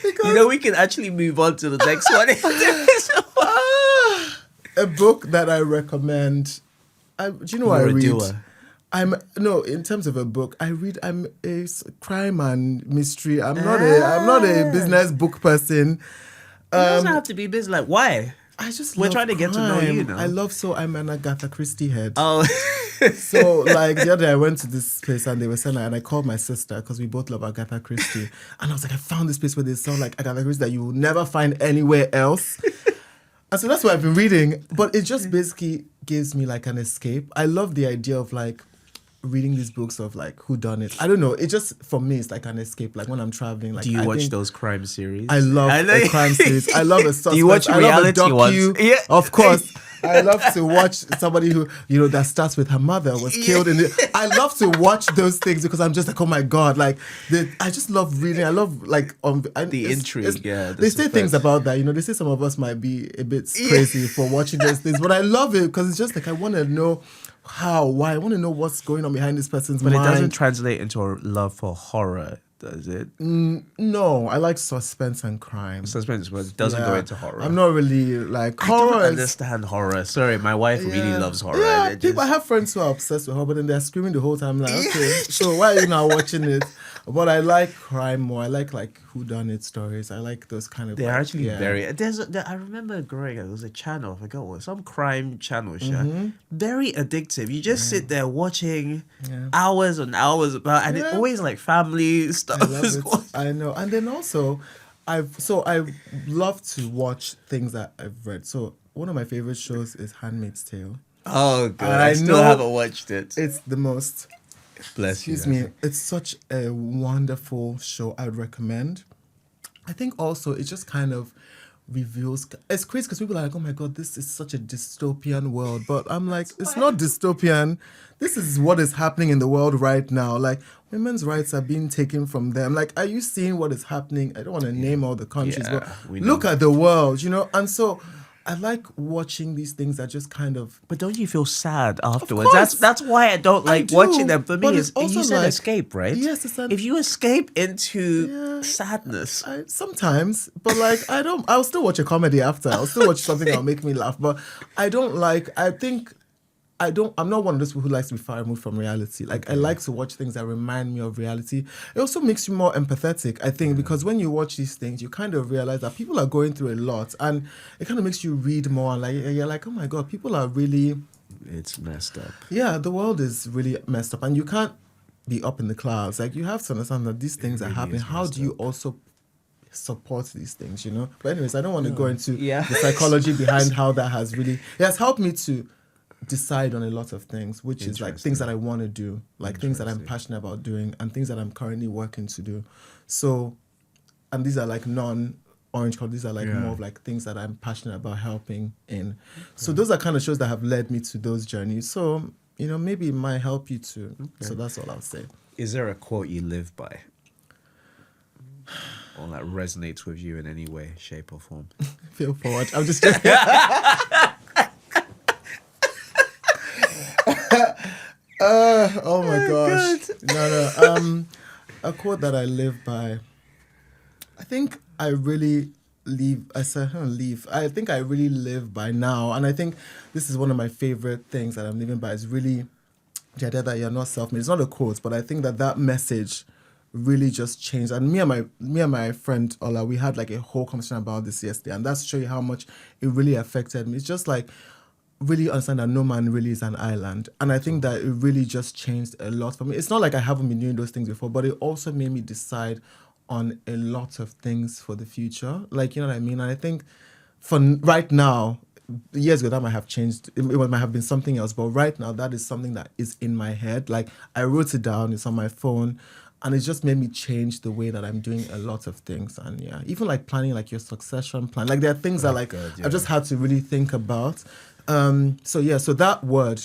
[SPEAKER 3] Because we can actually move on to the next one.
[SPEAKER 1] A book that I recommend. Do you know what I read? In terms of a book, I'm a crime and mystery. I'm not a business book person.
[SPEAKER 3] It doesn't have to be business. Like, why?
[SPEAKER 1] We're
[SPEAKER 3] trying to get to know you now.
[SPEAKER 1] I'm an Agatha Christie head.
[SPEAKER 3] Oh.
[SPEAKER 1] So, like, the other day I went to this place and they were selling, and I called my sister because we both love Agatha Christie. And I was like, I found this place where they sell, like, Agatha Christie that you will never find anywhere else. And so that's what I've been reading. But it just basically gives me, like, an escape. I love the idea of, like, reading these books of, like, whodunit. I don't know. It just, for me, it's like an escape. Like, when I'm traveling. Like,
[SPEAKER 3] do you watch those crime series?
[SPEAKER 1] I love a crime series. I love a suspense.
[SPEAKER 3] Do you watch reality ones?
[SPEAKER 1] Yeah. Of course. I love to watch somebody who, that starts with her mother was killed. I love to watch those things because I'm just like, oh my God. Like, I just love reading. I love, like,
[SPEAKER 3] the intrigue.
[SPEAKER 1] They say things about that. They say some of us might be a bit crazy for watching those things. But I love it because it's just like, I want to know why. I want to know what's going on behind this person's mind.
[SPEAKER 3] But it doesn't translate into a love for horror, does it?
[SPEAKER 1] No, I like suspense and crime.
[SPEAKER 3] Suspense, but it doesn't go into horror.
[SPEAKER 1] I'm not really like
[SPEAKER 3] horror. I don't understand horror. Sorry, my wife really loves horror.
[SPEAKER 1] Yeah, I have friends who are obsessed with horror, but then they're screaming the whole time. Like, okay, so why are you not watching it? But I like crime more. I like whodunit stories. I like those kind of.
[SPEAKER 3] They're actually very. I remember growing up. There was a channel. I forgot what, some crime channel. Very addictive. You just sit there watching hours and hours about, and it always like family stuff.
[SPEAKER 1] I know, and then also, I love to watch things that I've read. So one of my favorite shows is *Handmaid's Tale*.
[SPEAKER 3] Oh God, I still haven't watched it.
[SPEAKER 1] It's the most.
[SPEAKER 3] Bless you.
[SPEAKER 1] Excuse me. It's such a wonderful show. I would recommend. I think also it just kind of reveals. It's crazy because people are like, "Oh my God, this is such a dystopian world," but I'm like, it's not dystopian. This is what is happening in the world right now. Like, women's rights are being taken from them. Like, are you seeing what is happening? I don't want to name all the countries, but look at the world, And so I like watching these things that just kind of.
[SPEAKER 3] But don't you feel sad afterwards? That's why I don't like watching them. For me, you said escape, right?
[SPEAKER 1] Yes, it's
[SPEAKER 3] if you escape into sadness.
[SPEAKER 1] Sometimes, but like I'll still watch a comedy after. I'll still watch something that'll make me laugh. But I'm not one of those people who likes to be far removed from reality. Like, I like to watch things that remind me of reality. It also makes you more empathetic, I think, because when you watch these things, you kind of realize that people are going through a lot, and it kind of makes you read more. And like, you're like, oh my God, people are really.
[SPEAKER 3] It's messed up.
[SPEAKER 1] Yeah, the world is really messed up, and you can't be up in the clouds. Like, you have to understand that these things are happening. How do you also support these things? But anyways, I don't want to go into the psychology behind how that has really. It has helped me to decide on a lot of things, which is like things that I want to do, like things that I'm passionate about doing, and things that I'm currently working to do. So, and these are like non-orange color, these are like more of like things that I'm passionate about helping in. Okay. So those are kind of shows that have led me to those journeys. So, maybe it might help you too. Okay. So that's all I'll say.
[SPEAKER 3] Is there a quote you live by? Or that resonates with you in any way, shape or form?
[SPEAKER 1] Feel forward. I'm just joking. Oh my gosh. God. No. A quote that I live by. I think I really I think I really live by now. And I think this is one of my favorite things that I'm living by, is really the idea that you're not self-made. It's not a quote, but I think that message really just changed. And me and my friend Ola, we had like a whole conversation about this yesterday, and that's to show you how much it really affected me. It's just like, really understand that no man really is an island. And I think that it really just changed a lot for me. It's not like I haven't been doing those things before, but it also made me decide on a lot of things for the future. Like, you know what I mean? And I think for right now, years ago that might have changed. It might have been something else, but right now that is something that is in my head. Like, I wrote it down, it's on my phone, and it just made me change the way that I'm doing a lot of things. And yeah, even like planning like your succession plan. Like, there are things that like
[SPEAKER 3] God,
[SPEAKER 1] I just had to really think about. So that word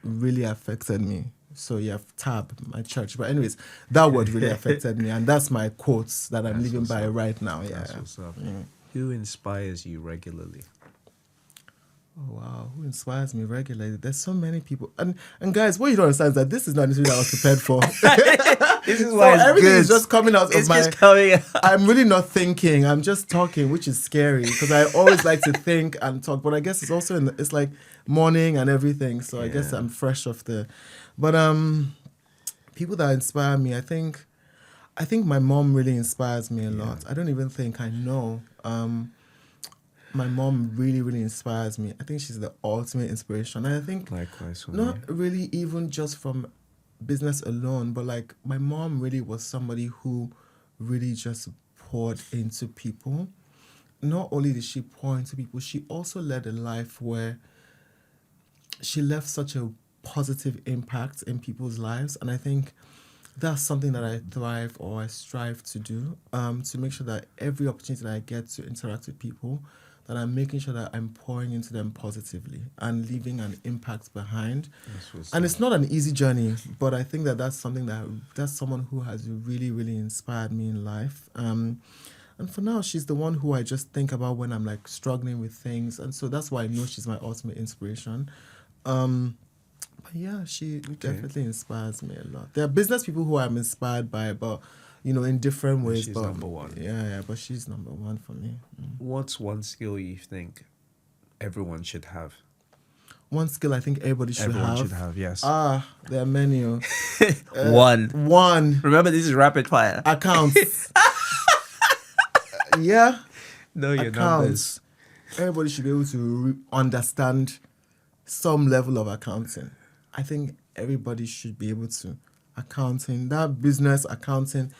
[SPEAKER 1] really affected me. So yeah, tab, my church. But anyways, that word really affected me, and that's my quotes that I'm living by right now. Yeah.
[SPEAKER 3] That's what's up. Who inspires you regularly?
[SPEAKER 1] Oh wow, who inspires me regularly? There's so many people, and guys, what you don't understand is that this is not anything that I was prepared for.
[SPEAKER 3] This is why it's
[SPEAKER 1] everything
[SPEAKER 3] good.
[SPEAKER 1] is just coming out
[SPEAKER 3] It's
[SPEAKER 1] of my.
[SPEAKER 3] just coming out.
[SPEAKER 1] I'm really not thinking. I'm just talking, which is scary because I always like to think and talk. But I guess it's also it's like morning and everything, so I guess I'm fresh off the. But people that inspire me, I think my mom really inspires me a lot. I don't even think I know. My mom really, really inspires me. I think she's the ultimate inspiration. And I think
[SPEAKER 3] Likewise for
[SPEAKER 1] not
[SPEAKER 3] me.
[SPEAKER 1] really even just from business alone, but like my mom really was somebody who really just poured into people. Not only did she pour into people, she also led a life where she left such a positive impact in people's lives. And I think that's something that I thrive or I strive to do, to make sure that every opportunity that I get to interact with people, that I'm making sure that I'm pouring into them positively and leaving an impact behind. And it's not an easy journey, but I think that's something that's someone who has really, really inspired me in life. And for now, she's the one who I just think about when I'm like struggling with things. And so that's why I know she's my ultimate inspiration. But yeah, she definitely inspires me a lot. There are business people who I'm inspired by, but in different ways.
[SPEAKER 3] She's
[SPEAKER 1] but
[SPEAKER 3] number one.
[SPEAKER 1] Yeah, but she's number one for me.
[SPEAKER 3] What's one skill you think everyone should have?
[SPEAKER 1] One skill I think everybody should have.
[SPEAKER 3] Everyone should have, yes.
[SPEAKER 1] There are many.
[SPEAKER 3] One.
[SPEAKER 1] Remember,
[SPEAKER 3] this is rapid fire.
[SPEAKER 1] Accounts. Yeah.
[SPEAKER 3] Know your
[SPEAKER 1] accounts.
[SPEAKER 3] numbers.
[SPEAKER 1] Everybody should be able to understand some level of accounting. I think everybody should be able to. Accounting, that business accounting,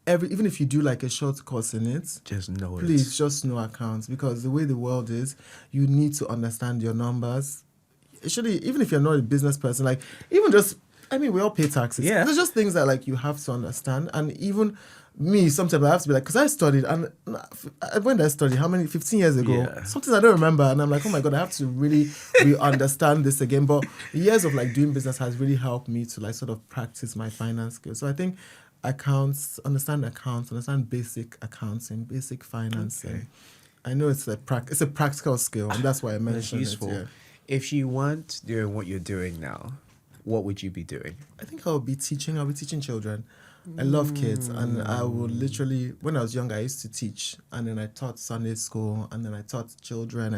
[SPEAKER 1] even if you do like a short course in it, please just know accounts, because the way the world is, you need to understand your numbers. Actually, even if you're not a business person, like even just, we all pay taxes.
[SPEAKER 3] Yeah.
[SPEAKER 1] There's just things that like you have to understand. And even me, sometimes I have to be like, because I studied, and when did I study? 15 years ago?
[SPEAKER 3] Yeah.
[SPEAKER 1] Something I don't remember. And I'm like, oh my God, I have to really understand this again. But years of like doing business has really helped me to like sort of practice my finance skills. So I think understand basic accounting, basic financing. Okay. I know it's a practical skill, and that's why I mentioned
[SPEAKER 3] it's useful.
[SPEAKER 1] it. Yeah.
[SPEAKER 3] If you weren't doing what you're doing now, what would you be doing?
[SPEAKER 1] I think I'll be teaching children. I love kids, and I would literally, when I was young, I used to teach, and then I taught Sunday school, and then I taught children.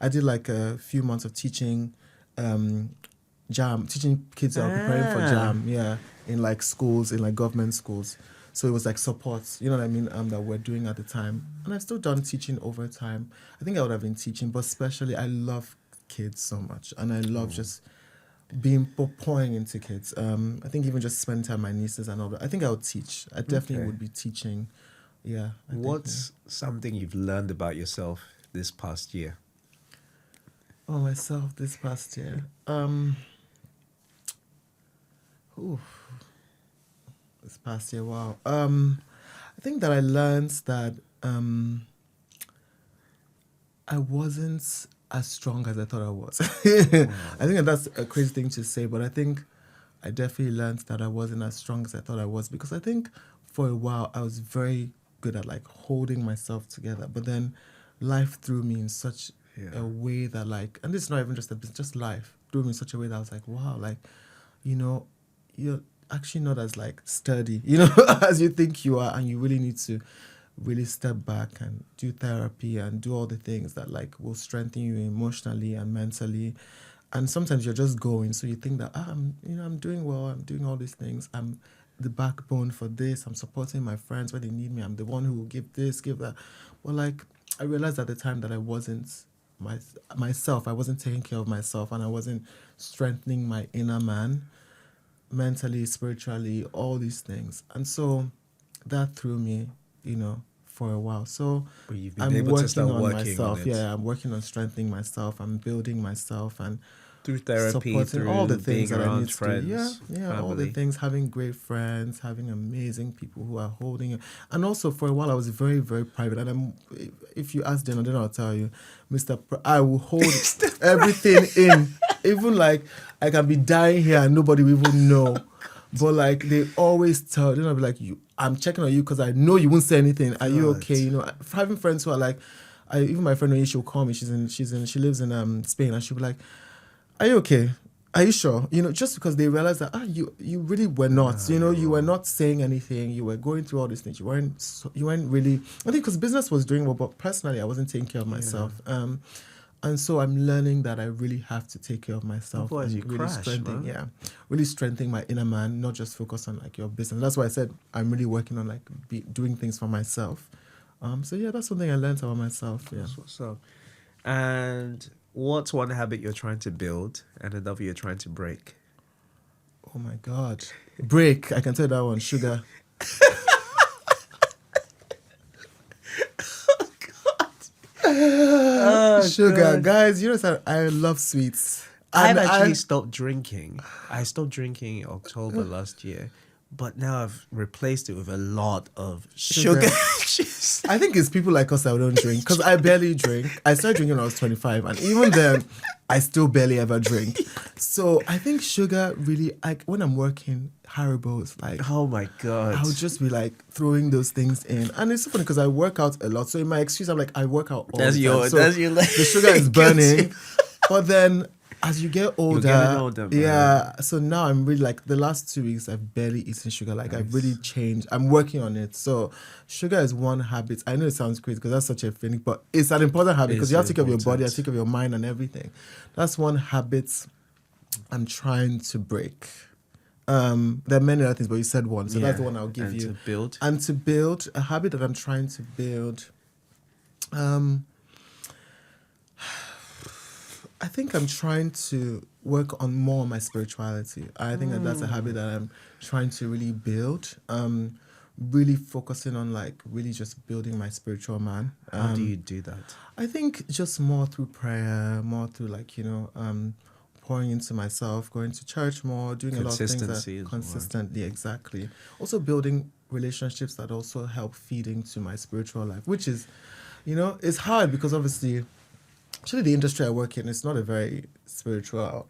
[SPEAKER 1] I did like a few months of teaching teaching kids that are preparing for JAM, in like schools, in like government schools. So it was like support, you know what I mean, that we're doing at the time. And I've still done teaching over time. I think I would have been teaching, but especially I love kids so much, and I love just pouring into kids. I think even just spending time with my nieces and all that. I think I would teach. I definitely would be teaching. Yeah.
[SPEAKER 3] What's something you've learned about yourself this past year?
[SPEAKER 1] Oh, myself this past year. This past year, wow. I think that I learned that I wasn't as strong as I thought I was. I think that's a crazy thing to say, but I think I definitely learned that I wasn't as strong as I thought I was, because I think for a while I was very good at like holding myself together, but then life threw me in such a way that like, and this is not even just just life threw me in such a way that I was like, wow, like, you're actually not as like sturdy, as you think you are, and you really need to really step back and do therapy and do all the things that like will strengthen you emotionally and mentally. And sometimes you're just going, so you think that I'm doing well, I'm doing all these things, I'm the backbone for this, I'm supporting my friends when they need me, I'm the one who will give this, give that. Well, like I realized at the time that I wasn't myself, I wasn't taking care of myself, and I wasn't strengthening my inner man mentally, spiritually, all these things. And so that threw me for a while. So
[SPEAKER 3] But you've been
[SPEAKER 1] I'm
[SPEAKER 3] able to
[SPEAKER 1] working
[SPEAKER 3] start
[SPEAKER 1] on
[SPEAKER 3] working
[SPEAKER 1] myself.
[SPEAKER 3] on it.
[SPEAKER 1] Yeah, I'm working on strengthening myself. I'm building myself and
[SPEAKER 3] Through therapy,
[SPEAKER 1] supporting
[SPEAKER 3] through
[SPEAKER 1] all the things
[SPEAKER 3] being
[SPEAKER 1] that I
[SPEAKER 3] around
[SPEAKER 1] need to do.
[SPEAKER 3] friends,
[SPEAKER 1] Yeah, all the
[SPEAKER 3] family.
[SPEAKER 1] things, having great friends, having amazing people who are holding you. And also for a while I was very, very private. And if you ask then I'll tell you, I will hold everything in. Even like I can be dying here and nobody will even know. But like they always tell, I'll be like, I'm checking on you because I know you won't say anything. Are you okay? Having friends who are like, even my friend Oye, she'll call me. She lives in Spain, and she'll be like, "Are you okay? Are you sure?" Just because they realize that you really were not. You were not saying anything. You were going through all these things. You weren't really. I think because business was doing well, but personally, I wasn't taking care of myself. And so I'm learning that I really have to take care of myself.
[SPEAKER 3] Otherwise
[SPEAKER 1] and
[SPEAKER 3] you
[SPEAKER 1] really
[SPEAKER 3] crash, man.
[SPEAKER 1] really strengthening my inner man, not just focus on like your business. That's why I said I'm really working on like doing things for myself. So yeah, that's something I learned about myself. Yeah.
[SPEAKER 3] That's what's up. And what's one habit you're trying to build and another you're trying to break?
[SPEAKER 1] Oh my God. Break. I can tell you that one. Sugar. Sugar.
[SPEAKER 3] God.
[SPEAKER 1] Guys, I love sweets.
[SPEAKER 3] I've
[SPEAKER 1] And
[SPEAKER 3] actually stopped drinking. I stopped drinking in October last year, but now I've replaced it with a lot of sugar.
[SPEAKER 1] I think it's people like us that don't drink, because I barely drink. I started drinking when I was 25, and even then, I still barely ever drink. So I think sugar really, like when I'm working, Haribo's, like,
[SPEAKER 3] Oh my God.
[SPEAKER 1] I would just be like throwing those things in. And it's so funny because I work out a lot. So in my excuse, I'm like, I work out all the time. So
[SPEAKER 3] that's your
[SPEAKER 1] the sugar is burning. But then as you get older,
[SPEAKER 3] man.
[SPEAKER 1] so now I'm really like, the last 2 weeks I've barely eaten sugar. Like I've really changed. I'm working on it. So sugar is one habit. I know it sounds crazy because that's such a thing, but it's an important habit because you have to take care of your body, you have to take care of your mind and everything. That's one habit I'm trying to break. There are many other things, but you said one, so that's the one I'll give you. And to build a habit that I'm trying to build. I think I'm trying to work on more on my spirituality. I think that's a habit that I'm trying to really build. Really focusing on like really just building my spiritual man.
[SPEAKER 3] How do you do that?
[SPEAKER 1] I think just more through prayer, more through like, pouring into myself, going to church more, doing a lot of things that consistently, exactly. Also building relationships that also help feed into my spiritual life, which is, it's hard because obviously, actually the industry I work in is not a very spiritual,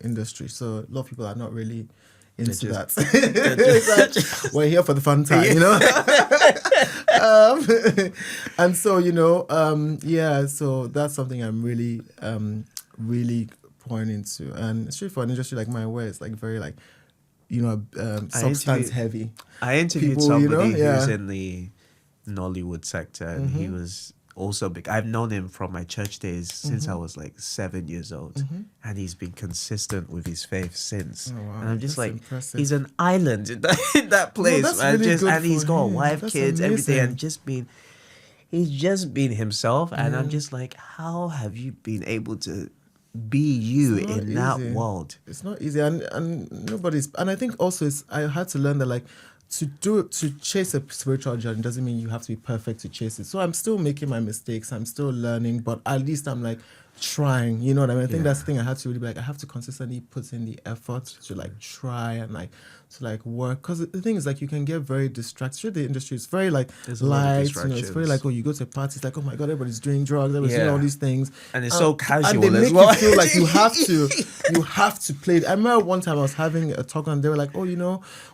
[SPEAKER 1] industry. So a lot of people are not really into that. We're here for the fun time, and so, so that's something I'm really, really pouring into. And especially for an industry like mine where it's like very like, substance heavy.
[SPEAKER 3] I interviewed somebody who's in the Nollywood sector, and he was also big. I've known him from my church days since I was like 7 years old, and he's been consistent with his faith since.
[SPEAKER 1] Oh, wow.
[SPEAKER 3] And I'm just
[SPEAKER 1] That's
[SPEAKER 3] like,
[SPEAKER 1] impressive.
[SPEAKER 3] he's an island in that place.
[SPEAKER 1] No, that's really good
[SPEAKER 3] and he's got a
[SPEAKER 1] him.
[SPEAKER 3] wife,
[SPEAKER 1] That's
[SPEAKER 3] kids,
[SPEAKER 1] amazing.
[SPEAKER 3] everything, and he's just been himself. And I'm just like, how have you been able to be you in that world?
[SPEAKER 1] It's not easy, and nobody's. And I think also I had to learn that like to chase a spiritual journey doesn't mean you have to be perfect to chase it. So I'm still making my mistakes. I'm still learning, but at least I'm like trying. You know what I mean? I think that's the thing I had to really be like. I have to consistently put in the effort to like try and like to like work, because the thing is like you can get very distracted. Sure, the industry is very like light. It's very like, oh, you go to a party, it's like, oh my God, everybody's doing drugs, everybody's doing all these things,
[SPEAKER 3] and it's so casual
[SPEAKER 1] and they
[SPEAKER 3] as
[SPEAKER 1] make
[SPEAKER 3] well.
[SPEAKER 1] you feel like you have to play it. I remember one time I was having a talk and they were like, oh,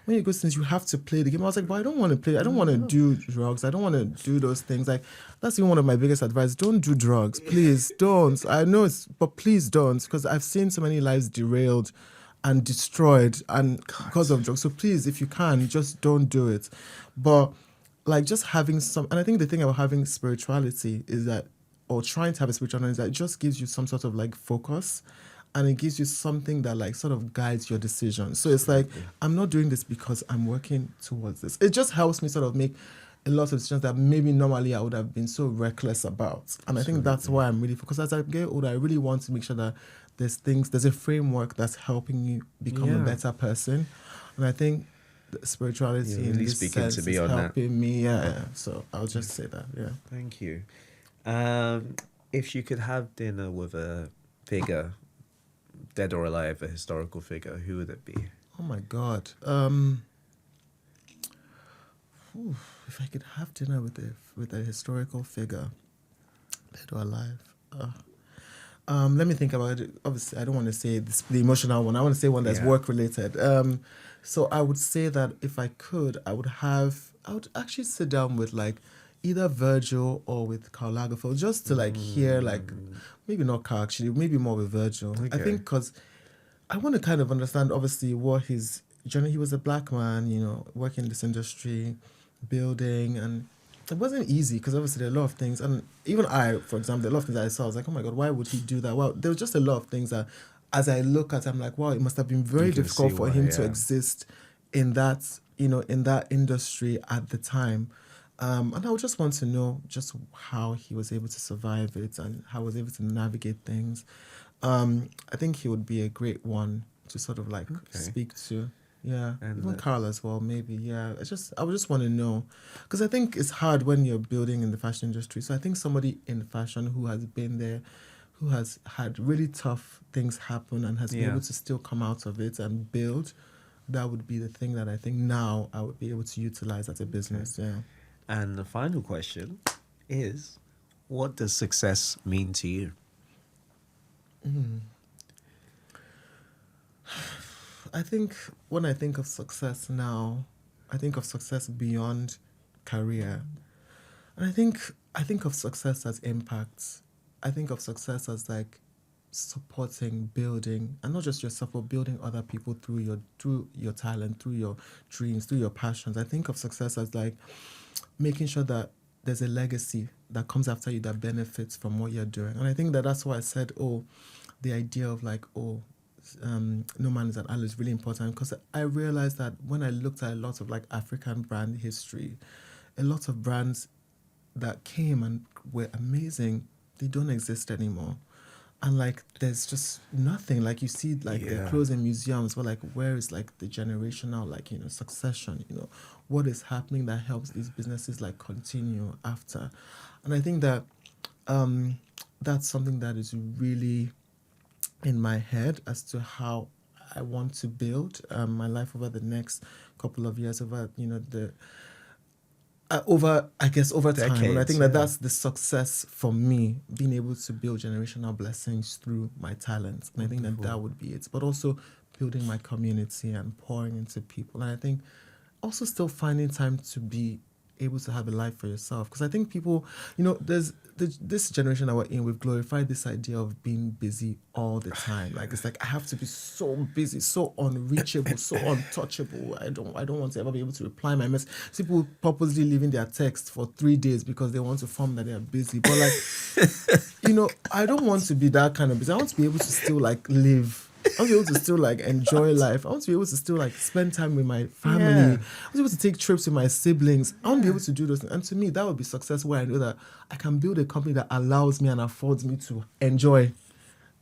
[SPEAKER 1] when you go to things, you have to play the game. I was like, but I don't want to play. I don't want to do drugs. I don't want to do those things. Like, that's even one of my biggest advice. Don't do drugs. Please don't. I know but please don't, because I've seen so many lives derailed and destroyed and because of drugs. So please, if you can, just don't do it. But like just having and I think the thing about having spirituality is that, or trying to have a spirituality, is that it just gives you some sort of like focus, and it gives you something that like sort of guides your decision. So it's like, I'm not doing this because I'm working towards this. It just helps me sort of make a lot of decisions that maybe normally I would have been so reckless about. And I think that's why I'm really focused. As I get older, I really want to make sure that there's a framework that's helping you become a better person. And I think spirituality
[SPEAKER 3] You're
[SPEAKER 1] in
[SPEAKER 3] really
[SPEAKER 1] this
[SPEAKER 3] speaking to
[SPEAKER 1] sense
[SPEAKER 3] me
[SPEAKER 1] is
[SPEAKER 3] on that.
[SPEAKER 1] helping me. Yeah. So I'll just say that. Yeah.
[SPEAKER 3] Thank you. If you could have dinner with a figure, dead or alive, a historical figure, who would it be?
[SPEAKER 1] Oh my God. If I could have dinner with a historical figure, dead or alive. Let me think about it. Obviously, I don't want to say the emotional one. I want to say one that's work related. So I would say that if I could, I would actually sit down with like either Virgil or with Karl Lagerfeld just to like hear like, maybe not Karl actually, maybe more with Virgil. I
[SPEAKER 3] Okay.
[SPEAKER 1] think because I want to kind of understand obviously what his journey. He was a black man, working in this industry, building, and it wasn't easy because obviously there are a lot of things, and even I, for example, there are a lot of things that I saw. I was like, oh my God, why would he do that? Well, there was just a lot of things that, as I look at, I'm like, wow, it must have been very difficult for him to exist in that, in that industry at the time. And I would just want to know just how he was able to survive it and how he was able to navigate things. I think he would be a great one to sort of like speak to. Yeah,
[SPEAKER 3] And
[SPEAKER 1] even Carl as well, maybe. Yeah, I would just want to know, because I think it's hard when you're building in the fashion industry. So I think somebody in fashion who has been there, who has had really tough things happen and has been able to still come out of it and build, that would be the thing that I think now I would be able to utilize as a business. Yeah.
[SPEAKER 3] And the final question is, what does success mean to you?
[SPEAKER 1] I think when I think of success now, I think of success beyond career. And I think of success as impact. I think of success as like supporting, building, and not just yourself, but building other people through your talent, through your dreams, through your passions. I think of success as like making sure that there's a legacy that comes after you that benefits from what you're doing. And I think that's why I said, the idea of like, no man is an island is really important, because I realized that when I looked at a lot of like African brand history, a lot of brands that came and were amazing, they don't exist anymore. And like there's just nothing. Like you see like they're closing museums, but like where is like the generational like succession, what is happening that helps these businesses like continue after. And I think that that's something that is really in my head as to how I want to build my life over the next couple of years, over over time.
[SPEAKER 3] Decades,
[SPEAKER 1] And I think that's the success for me, being able to build generational blessings through my talents. And I think that would be it. But also building my community and pouring into people. And I think also still finding time to be able to have a life for yourself. Because I think people, there's this generation that we're in, we've glorified this idea of being busy all the time. Like it's like I have to be so busy, so unreachable, so untouchable. I don't want to ever be able to reply my message. People purposely leaving their text for 3 days because they want to form that they are busy. But like, I don't want to be that kind of busy. I want to be able to still like live. I want to be able to still like enjoy life. I want to be able to still like spend time with my family. I want to be able to take trips with my siblings. I want to be able to do those things. And to me, that would be success, where I know that I can build a company that allows me and affords me to enjoy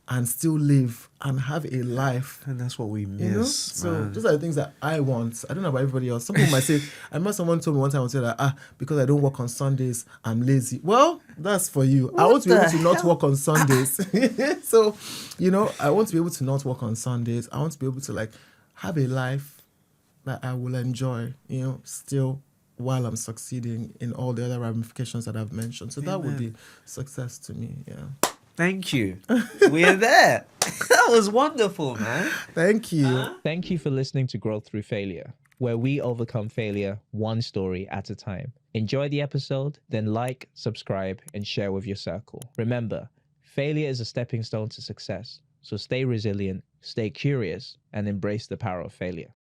[SPEAKER 1] and still live and have a life.
[SPEAKER 3] And that's what we miss.
[SPEAKER 1] So those are the things that I want. I don't know about everybody else. Some people might say, I remember someone told me one time, I said that, because I don't work on Sundays, I'm lazy. Well, that's for you. I want to be able to not work on Sundays. So, I want to be able to not work on Sundays. I want to be able to like have a life that I will enjoy, still while I'm succeeding in all the other ramifications that I've mentioned. So that would be success to me. Yeah.
[SPEAKER 3] Thank you. We're there. That was wonderful, man.
[SPEAKER 1] Thank you.
[SPEAKER 4] Thank you for listening to Growth Through Failure, where we overcome failure one story at a time. Enjoy the episode, then like, subscribe, and share with your circle. Remember, failure is a stepping stone to success. So stay resilient, stay curious, and embrace the power of failure.